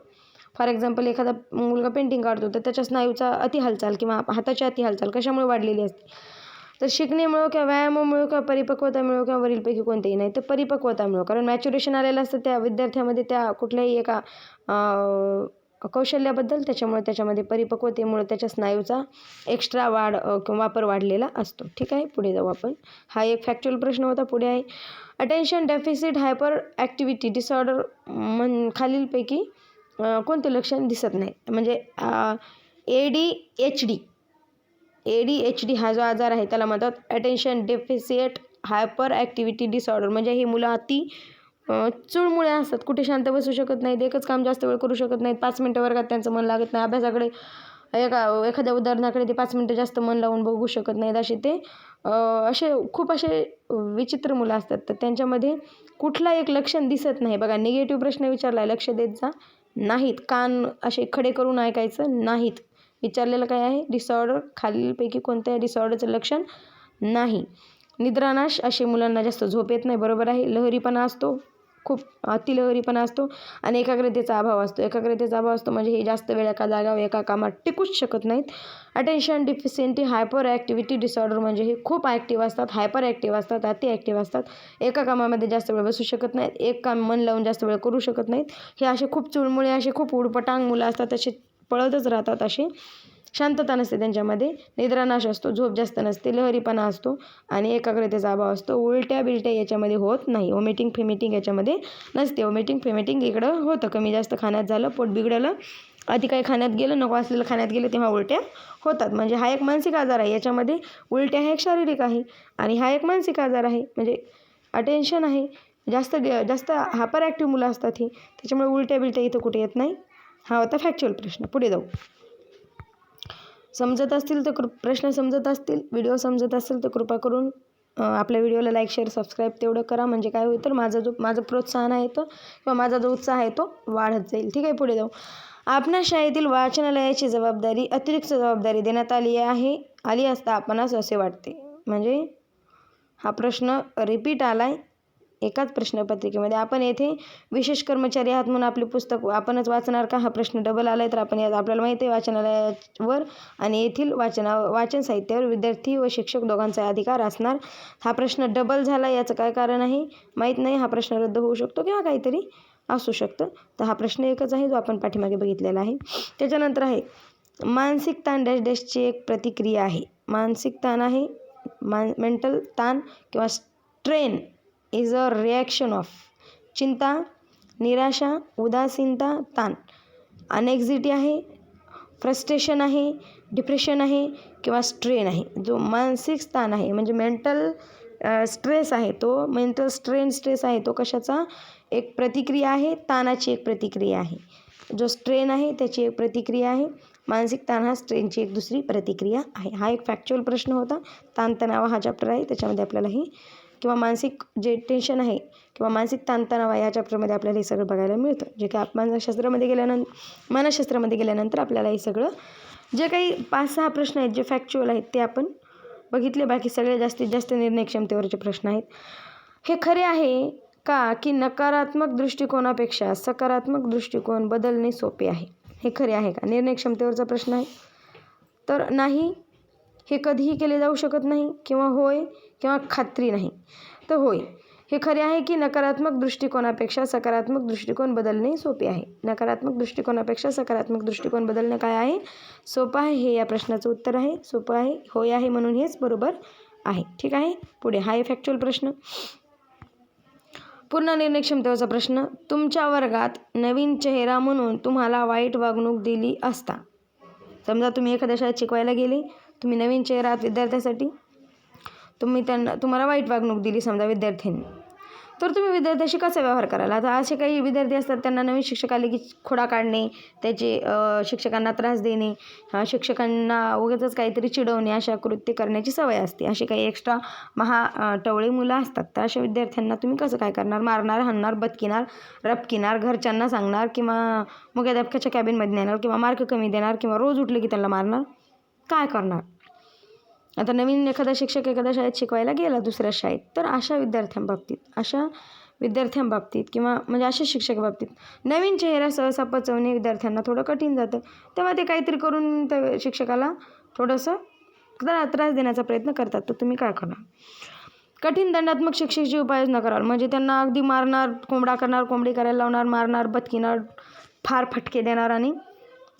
फॉर एक्झाम्पल एखादा मुलगा पेंटिंग काढतो तर त्याच्या स्नायूचा अति हालचाल किंवा हाताची अति हालचाल कशामुळे वाढलेली असते, तर शिकण्यामुळं किंवा व्यायामामुळं किंवा परिपक्वतामुळं किंवा वरीलपैकी कोणतेही नाही, तर परिपक्वतामुळं. कारण मॅच्युरेशन आलेलं असतं त्या विद्यार्थ्यामध्ये त्या कुठल्याही एका कौशल्याबद्दल, त्याच्यामध्ये परिपक्वतेमुळे त्याच्या स्नायूचा एक्स्ट्रा वापर वाढलेला असतो. ठीक आहे. पुढे जाऊ आपण. हा एक फॅक्च्युअल प्रश्न होता. पुढे आहे attention deficit hyper activity disorder खालीलपैकी कोणते लक्षण दिसत नाही. म्हणजे ADHD हा जो आजार आहे त्याला म्हणतात attention deficit hyper activity disorder. म्हणजे ही मुलं अति चुळमुळे असतात, कुठे शांत बसू शकत नाहीत, एकच काम जास्त वेळ करू शकत नाहीत, 5 मिनटं वर्गात त्यांचं मन लागत नाही, अभ्यासाकडे एखाद्या उदाहरणाकडे ते 5 मिनटं जास्त मन लावून बघू शकत नाहीत. असे खूप विचित्र मुलं असतात. तर त्यांच्यामध्ये कुठला एक लक्षण दिसत नाही. बघा, निगेटिव्ह प्रश्न विचारला, लक्ष देत जा नाहीत, कान असे खडे करून ऐकायचं नाहीत, विचारलेलं काय आहे? डिसऑर्डर. खालीलपैकी कोणत्या डिसऑर्डरचं लक्षण नाही? निद्रानाश, असे मुलांना जास्त झोप येत नाही, बरोबर आहे. लहरीपणा असतो, खूप अतिलहरीपणा असतो आणि एकाग्रतेचा अभाव असतो. एकाग्रतेचा अभाव असतो म्हणजे हे जास्त वेळ एका जागावर एका कामात टिकूच शकत नाहीत. अटेन्शन डिफिशियंटी हायपर ॲक्टिव्हिटी डिसऑर्डर म्हणजे हे खूप ॲक्टिव्ह असतात, हायपर ॲक्टिव्ह असतात, अति ॲक्टिव्ह असतात. एका कामामध्ये जास्त वेळ बसू शकत नाहीत, एक काम मन लावून जास्त वेळ करू शकत नाहीत. हे असे खूप चुळमुळे, असे खूप उडपटांग मुलं असतात, असे पळतच राहतात, असे शांतता नसते त्यांच्यामध्ये. निद्रानाश असतो, झोप जास्त नसते, लहरीपणा असतो आणि एकाग्रतेचा अभाव असतो. उलट्या बिलट्या याच्यामध्ये होत नाही. वॉमिटिंग फिमिटिंग याच्यामध्ये नसते. वॉमिटिंग फिमिटिंग इकडं होतं, कमी जास्त खाण्यात झालं, पोट बिघडलं, आधी काही खाण्यात गेलं, नको असलेलं खाण्यात गेलं, तेव्हा उलट्या होतात. म्हणजे हा एक मानसिक आजार आहे. याच्यामध्ये उलट्या हा एक शारीरिक आहे आणि हा एक मानसिक आजार आहे. म्हणजे अटेन्शन आहे, जास्त जास्त हायपर ॲक्टिव्ह मुलं असतात ही, त्याच्यामुळे उलट्या बिलट्या इथं कुठे येत नाही. हा होता फॅक्च्युअल प्रश्न. पुढे जाऊ. समजत असतील तर प्रश्न समजत असतील, व्हिडिओ समजत असेल तर कृपा करून आपल्या व्हिडिओला लाईक, शेअर, सबस्क्राईब तेवढं करा. म्हणजे काय होईल तर माझं प्रोत्साहन आहे तो किंवा माझा जो उत्साह आहे तो वाढत जाईल. ठीक आहे, पुढे जाऊ. आपणा शाळेतील वाचनालयाची जबाबदारी, अतिरिक्त जबाबदारी देण्यात आली असता आपणास असे वाटते. म्हणजे हा प्रश्न रिपीट आलाय एकाच प्रश्नपत्रिकेमध्ये. आपण येथे विशेष कर्मचारी आहात म्हणून आपले पुस्तक आपणच वाचणार का? हा प्रश्न डबल आलाय. तर आपण आपल्याला माहिती आहे वाचनालयावर आणि येथील वाचन साहित्यावर विद्यार्थी व शिक्षक दोघांचा अधिकार असणार. हा प्रश्न डबल झाला, याचं काय कारण आहे माहीत नाही. हा प्रश्न रद्द होऊ शकतो किंवा काहीतरी असू शकतं. तर हा प्रश्न एकच आहे जो आपण पाठीमागे बघितलेला आहे. त्याच्यानंतर आहे मानसिक ताण डॅश डॅशची एक प्रतिक्रिया आहे. मानसिक ताण आहे, मेंटल ताण किंवा strain is a reaction of चिंता, निराशा, उदासीनता, ताण. अनेक्झिटी आहे, फ्रस्ट्रेशन आहे, डिप्रेशन आहे किंवा स्ट्रेन आहे. जो मानसिक ताण आहे म्हणजे मेंटल स्ट्रेस आहे, तो मेंटल स्ट्रेस आहे, तो कशाचा एक प्रतिक्रिया आहे, ताणाची एक प्रतिक्रिया आहे. जो स्ट्रेन आहे त्याची एक प्रतिक्रिया आहे, मानसिक ताण हा स्ट्रेनची एक दुसरी प्रतिक्रिया आहे. हा एक फॅक्च्युअल प्रश्न होता. ताणतणाव हा चॅप्टर आहे, त्याच्यामध्ये आपल्याला ही किंवा मानसिक जे टेन्शन आहे किंवा मानसिक ताणतणाव आहे या चॅप्टरमध्ये आपल्याला हे सगळं बघायला मिळतं. जे काही मानसशास्त्रामध्ये गेल्यानंतर आपल्याला हे सगळं जे काही 5-6 प्रश्न आहेत जे फॅक्च्युअल आहेत ते आपण बघितले. बाकी सगळे जास्तीत जास्त निर्णय क्षमतेवरचे प्रश्न आहेत. हे खरे आहे का की नकारात्मक दृष्टिकोनापेक्षा सकारात्मक दृष्टिकोन बदलणे सोपे आहे? हे खरे आहे का? निर्णय क्षमतेवरचा प्रश्न आहे. तर नाही, हे कधीही केले जाऊ शकत नाही, किंवा होय किंवा खात्री नाही. तर होय, हे खरे आहे की नकारात्मक दृष्टिकोनापेक्षा सकारात्मक दृष्टिकोन बदलणे सोपे आहे. नकारात्मक दृष्टिकोनापेक्षा सकारात्मक दृष्टिकोन बदलणे काय आहे? सोपं आहे. हे या प्रश्नाचं उत्तर आहे. सोपं आहे, होय आहे, म्हणून हेच बरोबर आहे. ठीक आहे, पुढे हा आहे फॅक्च्युअल प्रश्न. पूर्ण निर्णय क्षमतेवरचा प्रश्न. तुमच्या वर्गात नवीन चेहरा म्हणून तुम्हाला वाईट वागणूक दिली असता. समजा तुम्ही एखाद्या शाळेत शिकवायला गेले, तुम्ही नवीन चेहरा आहात विद्यार्थ्यासाठी, तुम्हाला वाईट वागणूक दिली समजा विद्यार्थ्यांनी, तर तुम्ही विद्यार्थ्याशी कसा व्यवहार कराल? आता असे काही विद्यार्थी असतात त्यांना नवीन शिक्षक आले की खोडा काढणे, त्याचे शिक्षकांना त्रास देणे, शिक्षकांना उगाचच काहीतरी चिडवणे, अशा कृत्य करण्याची सवय असते. असे काही एक्स्ट्रा टवळे मुलं असतात. तर अशा विद्यार्थ्यांना तुम्ही कसं काय करणार? मारणार, हाणणार, बदकिणार, रपकिणार, घरच्यांना सांगणार किंवा मुख्याध्यापकाच्या कॅबिनमध्ये नेणार किंवा मार्क कमी देणार किंवा रोज उठले की त्यांना मारणार? काय करणार? आता नवीन एखादा शिक्षक एखाद्या शाळेत शिकवायला गेला दुसऱ्या शाळेत, तर अशा विद्यार्थ्यांबाबतीत किंवा म्हणजे अशा शिक्षकाबाबतीत नवीन चेहरा सहसा पचवणे विद्यार्थ्यांना थोडं कठीण जातं. तेव्हा ते काहीतरी करून त्या शिक्षकाला थोडंसं त्रास देण्याचा प्रयत्न करतात. तर तुम्ही काय करणार? कठीण दंडात्मक शिक्षेची उपाययोजना कराल. म्हणजे त्यांना अगदी मारणार, कोंबडा करणार, कोंबडी करायला लावणार, मारणार, बदकिणार, फार फटके देणार आणि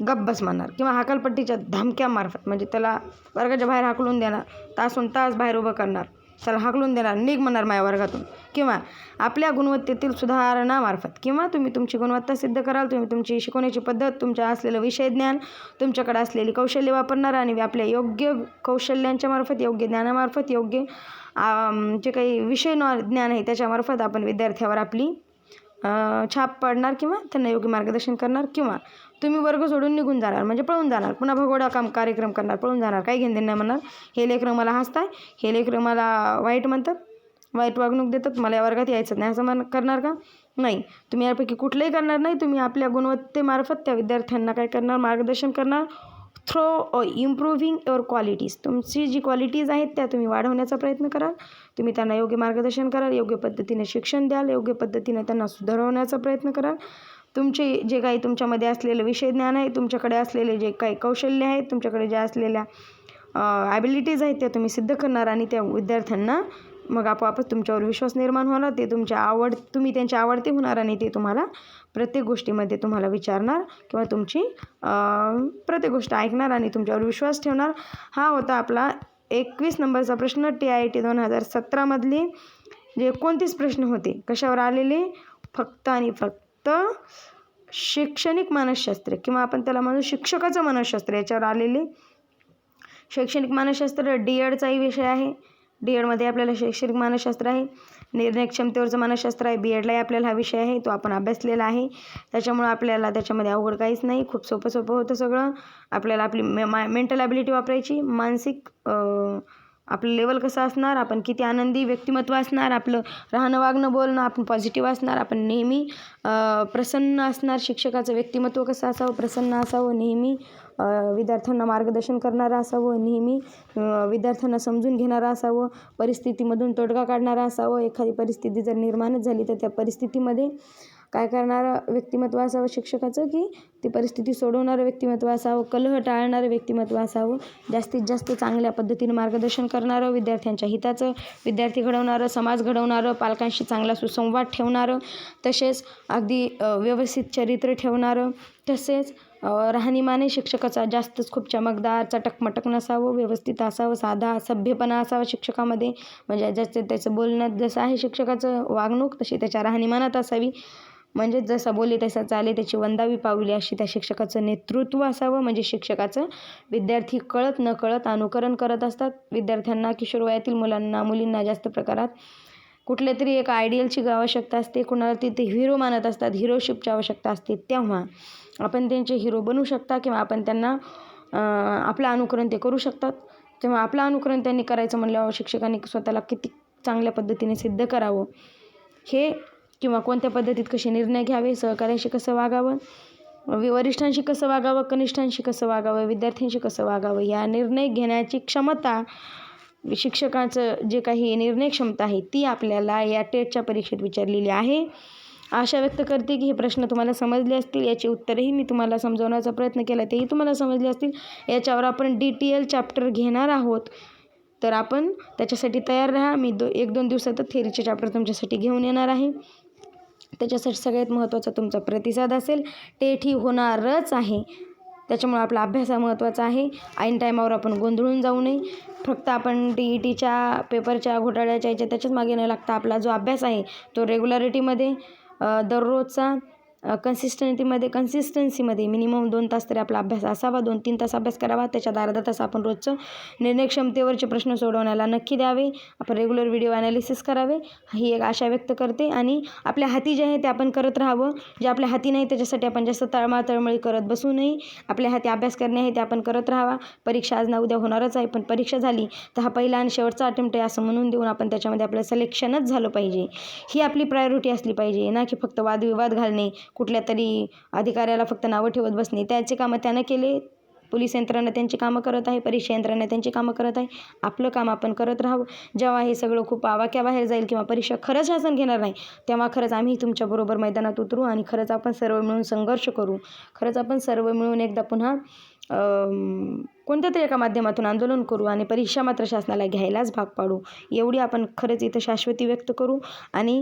गप्प मारणार किंवा हाकलपट्टीच्या धमक्यामार्फत म्हणजे त्याला वर्गाच्या बाहेर हाकलून देणार, तासोन तास बाहेर उभं करणार, त्याला हाकलून देणार, निघ म्हणणार माझ्या वर्गातून, किंवा आपल्या गुणवत्तेतील सुधारणामार्फत किंवा तुम्ही तुमची गुणवत्ता सिद्ध कराल, तुम्ही तुमची शिकवण्याची पद्धत, तुमच्या असलेलं विषय ज्ञान, तुमच्याकडे असलेली कौशल्य वापरणार आणि आपल्या योग्य कौशल्यांच्या मार्फत, योग्य ज्ञानामार्फत, योग्य जे काही विषय ज्ञान आहे त्याच्यामार्फत आपण विद्यार्थ्यावर आपली छाप पाडणार किंवा त्यांना योग्य मार्गदर्शन करणार. किंवा तुम्ही वर्ग सोडून निघून जाणार म्हणजे पळून जाणार, पुन्हा भगोडा कार्यक्रम करणार, पळून जाणार, काही घेणं नाही म्हणणार, हे लेकरं मला हसताय, हे लेकरं मला वाईट म्हणतात, वाईट वागणूक देतात, मला या वर्गात यायचं नाही असं करणार का? नाही, तुम्ही यापैकी कुठलंही करणार नाही. तुम्ही आपल्या गुणवत्तेमार्फत त्या विद्यार्थ्यांना काय करणार? मार्गदर्शन करणार, थ्रो इम्प्रूव्हिंग युअर क्वालिटीज. तुमची जी क्वालिटीज आहेत त्या तुम्ही वाढवण्याचा प्रयत्न कराल. तुम्ही त्यांना योग्य मार्गदर्शन कराल, योग्य पद्धतीने शिक्षण द्याल, योग्य पद्धतीने त्यांना सुधारवण्याचा प्रयत्न कराल. तुमचे जे काही तुमच्यामध्ये असलेलं विषय ज्ञान आहे, तुमच्याकडे असलेले जे काही कौशल्य आहेत, तुमच्याकडे ज्या असलेल्या ॲबिलिटीज आहेत त्या तुम्ही सिद्ध करणार आणि त्या विद्यार्थ्यांना मग आपोआपच तुमच्यावर विश्वास निर्माण होणार. ते तुम्ही त्यांचे आवडते होणार आणि ते तुम्हाला प्रत्येक गोष्टीमध्ये तुम्हाला विचारणार किंवा तुमची प्रत्येक गोष्ट ऐकणार आणि तुमच्यावर विश्वास ठेवणार. हा होता आपला 21 नंबरचा प्रश्न. TIT 2017मधले जे 29 प्रश्न होते कशावर आलेले? फक्त आणि फक्त शैक्षणिक मानसशास्त्र किंवा आपण त्याला म्हणू शिक्षकाचं मानसशास्त्र याच्यावर आलेले. शैक्षणिक मानसशास्त्र DEDचाही विषय आहे. DEDमध्ये आपल्याला शैक्षणिक मानसशास्त्र आहे. निर्णय क्षमतेवरचं मानसशास्त्र आहे. BEDलाही आपल्याला हा विषय आहे, तो आपण अभ्यासलेला आहे. त्याच्यामुळं आपल्याला त्याच्यामध्ये अवघड काहीच नाही. खूप सोपं होतं सगळं. आपल्याला आपली मेंटल ॲबिलिटी वापरायची. मानसिक आपलं लेवल कसं असणार, आपण किती आनंदी व्यक्तिमत्व असणार, आपलं राहणं वागणं बोलणं आपण पॉझिटिव्ह असणार, आपण नेहमी प्रसन्न असणार. शिक्षकाचं व्यक्तिमत्व कसं असावं? प्रसन्न असावं, नेहमी विद्यार्थ्यांना मार्गदर्शन करणारं असावं, नेहमी विद्यार्थ्यांना समजून घेणारं असावं, परिस्थितीमधून तोडगा काढणारं असावं. एखादी परिस्थिती जर निर्माणच झाली तर त्या परिस्थितीमध्ये काय करणारं व्यक्तिमत्व असावं शिक्षकाचं, की ती परिस्थिती सोडवणारं व्यक्तिमत्व असावं, कलह टाळणारं व्यक्तिमत्व असावं, जास्तीत जास्त चांगल्या पद्धतीने मार्गदर्शन करणारं, विद्यार्थ्यांच्या हिताचं विद्यार्थी घडवणारं, समाज घडवणारं, पालकांशी चांगला सुसंवाद ठेवणारं, तसेच अगदी व्यवस्थित चरित्र ठेवणारं, तसेच राहणीमानही शिक्षकाचा जास्तच खूप चमकदार चटकमटक नसावं, व्यवस्थित असावं, साधा सभ्यपणा असावा शिक्षकामध्ये. म्हणजे ज्याचं त्याचं बोलण्यात जसं आहे शिक्षकाचं वागणूक तशी त्याच्या राहणीमानात असावी. म्हणजे जसा बोले तसा चाले, त्याची वंदावी पाऊले अशी त्या शिक्षकाचं नेतृत्व असावं. म्हणजे शिक्षकाचं विद्यार्थी कळत न कळत अनुकरण करत असतात. विद्यार्थ्यांना, किशोरवयातील मुलांना मुलींना जास्त प्रकारात कुठल्या तरी एक आयडियलची आवश्यकता असते. कुणाला ते हिरो मानत असतात, हिरोशिपची आवश्यकता असते. तेव्हा आपण त्यांचे हिरो बनवू शकता किंवा आपण त्यांना आपलं अनुकरण ते करू शकतात. तेव्हा आपलं अनुकरण त्यांनी करायचं म्हणल्यावर शिक्षकांनी स्वतःला किती चांगल्या पद्धतीने सिद्ध करावं हे, किंवा कोणत्या पद्धतीत कसे निर्णय घ्यावे, सहकार्याशी कसं वागावं, वरिष्ठांशी कसं वागावं, कनिष्ठांशी कसं वागावं, विद्यार्थ्यांशी कसं वागावं, या निर्णय घेण्याची क्षमता शिक्षकाचं जे काही निर्णय क्षमता आहे ती आपल्याला या टेटच्या परीक्षेत विचारलेली आहे. आशा व्यक्त करते की हे प्रश्न तुम्हाला समजले असतील. याची उत्तरेही मी तुम्हाला समजवण्याचा प्रयत्न केला, तेही तुम्हाला समजले असतील. याच्यावर आपण DTL चॅप्टर घेणार आहोत, तर आपण त्याच्यासाठी तयार राहा. मी 1-2 दिवसातच थेअरीचे चॅप्टर तुमच्यासाठी घेऊन येणार आहे. त्याच्यासाठी सगळ्यात महत्त्वाचा तुमचा प्रतिसाद असेल. टेट ही होणारच आहे, त्याच्यामुळे आपला अभ्यास हा महत्त्वाचा आहे. ऐन टायमावर आपण गोंधळून जाऊ नये. फक्त आपण TETच्या पेपरच्या घोटाळ्याच्या त्याच्याच मागे न लागता आपला जो अभ्यास आहे तो रेग्युलॅरिटीमध्ये दररोजचा कन्सिस्टन्सीमध्ये मिनिमम 2 तास तरी आपला अभ्यास असावा. 2-3 तास अभ्यास करावा. त्याच्यात अर्धा तास आपण रोजचं निर्णय क्षमतेवरचे प्रश्न सोडवण्याला नक्की द्यावे. आपण रेग्युलर व्हिडिओ ॲनालिसिस करावे, ही एक आशा व्यक्त करते. आणि आपल्या हाती जे आहे ते आपण करत राहावं. जे आपल्या हाती नाही त्याच्यासाठी आपण जास्त तळमळी करत बसू नये. आपल्या हाती अभ्यास करणे आहे ते आपण करत राहावा. परीक्षा आज ना उद्या होणारच आहे, पण परीक्षा झाली तर हा पहिला आणि शेवटचा अटेम्प्ट आहे असं म्हणून देऊन आपण त्याच्यामध्ये आपलं सिलेक्शनच झालं पाहिजे. ही आपली प्रायोरिटी असली पाहिजे, ना की फक्त वादविवाद घालणे, कुठल्या तरी अधिकाऱ्याला फक्त नावं ठेवत बसणे. त्याचे कामं त्यानं केले, पोलीस यंत्रणा त्यांची कामं करत आहे, परीक्षा यंत्रणा त्यांची कामं करत आहे. आपलं काम आपण करत राहावं. जेव्हा हे सगळं खूप आवाक्याबाहेर जाईल किंवा परीक्षा खरंच शासन घेणार नाही, तेव्हा खरंच आम्ही तुमच्याबरोबर मैदानात उतरू आणि खरंच आपण सर्व मिळून संघर्ष करू. खरंच आपण सर्व मिळून एकदा पुन्हा कोणत्या तरी एका माध्यमातून आंदोलन करू आणि परीक्षा मात्र शासनाला घ्यायलाच भाग पाडू. एवढी आपण खरंच इथं शाश्वती व्यक्त करू आणि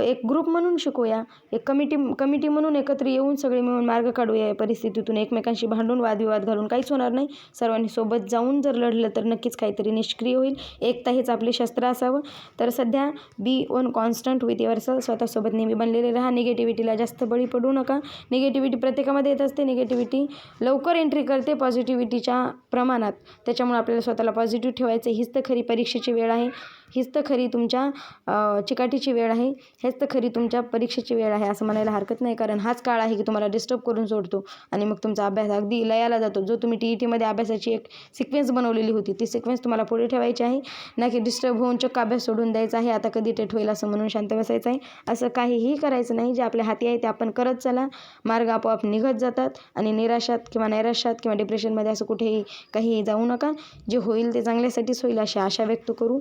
एक ग्रुप म्हणून शिकूया, एक कमिटी म्हणून एकत्र येऊन सगळे मिळून मार्ग काढूया या परिस्थितीतून. एकमेकांशी भांडून वादविवाद घालून काहीच होणार नाही. सर्वांनी सोबत जाऊन जर लढलं तर नक्कीच काहीतरी निष्क्रिय होईल. एकता हेच आपले शस्त्र असावं. तर सध्या be on constant with yourself, स्वतःसोबत नेहमी बनलेले राहा. निगेटिव्हिटीला जास्त बळी पडू नका. निगेटिव्हिटी प्रत्येकामध्ये येत असते. निगेटिव्हिटी लवकर एंट्री करते. पॉझिटिव्हिटीच्या प्रमाणात. त्याच्यामुळे आपल्याला स्वतःला पॉझिटिव्ह ठेवायचं. हीच तर खरी परीक्षेची वेळ आहे, हीच तर खरी तुमच्या चिकाटीची वेळ आहे, हेच तर खरी तुमच्या परीक्षेची वेळ आहे असं म्हणायला हरकत नाही. कारण हाच काळ आहे की तुम्हाला डिस्टर्ब करून सोडतो आणि मग तुमचा अभ्यास अगदी लयाला जातो. जो तुम्ही TETमध्ये अभ्यासाची एक सिक्वेन्स बनवलेली होती, ती सिक्वेन्स तुम्हाला पुढे ठेवायची आहे, ना की डिस्टर्ब होऊन चक्क अभ्यास सोडून द्यायचा आहे, आता कधी टेट होईल असं म्हणून शांत बसायचं आहे. असं काहीही करायचं नाही. जे आपल्या हाती आहे ते आपण करत चला. मार्ग आपोआप निघत जातात आणि निराशात किंवा नैराश्यात किंवा डिप्रेशनमध्ये असं कुठेही काहीही जाऊ नका. जे होईल ते चांगल्यासाठीच होईल अशी आशा व्यक्त करू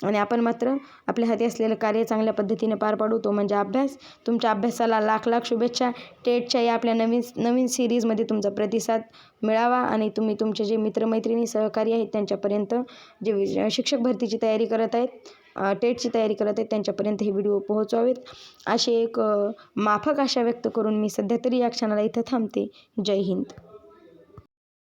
आणि आपण मात्र आपल्या हाती असलेलं कार्य चांगल्या पद्धतीने पार पाडू, तो म्हणजे अभ्यास. तुमच्या अभ्यासाला लाख लाख शुभेच्छा. टेटच्या या आपल्या नवीन सिरीजमध्ये तुमचा प्रतिसाद मिळावा आणि तुम्ही तुमचे जे मित्रमैत्रिणी सहकारी आहेत त्यांच्यापर्यंत, जे शिक्षक भरतीची तयारी करत आहेत, टेटची तयारी करत आहेत, त्यांच्यापर्यंत हे व्हिडिओ पोहोचवावेत अशी एक माफक आशा व्यक्त करून मी सध्या तरी या क्षणाला इथं थांबते. जय हिंद.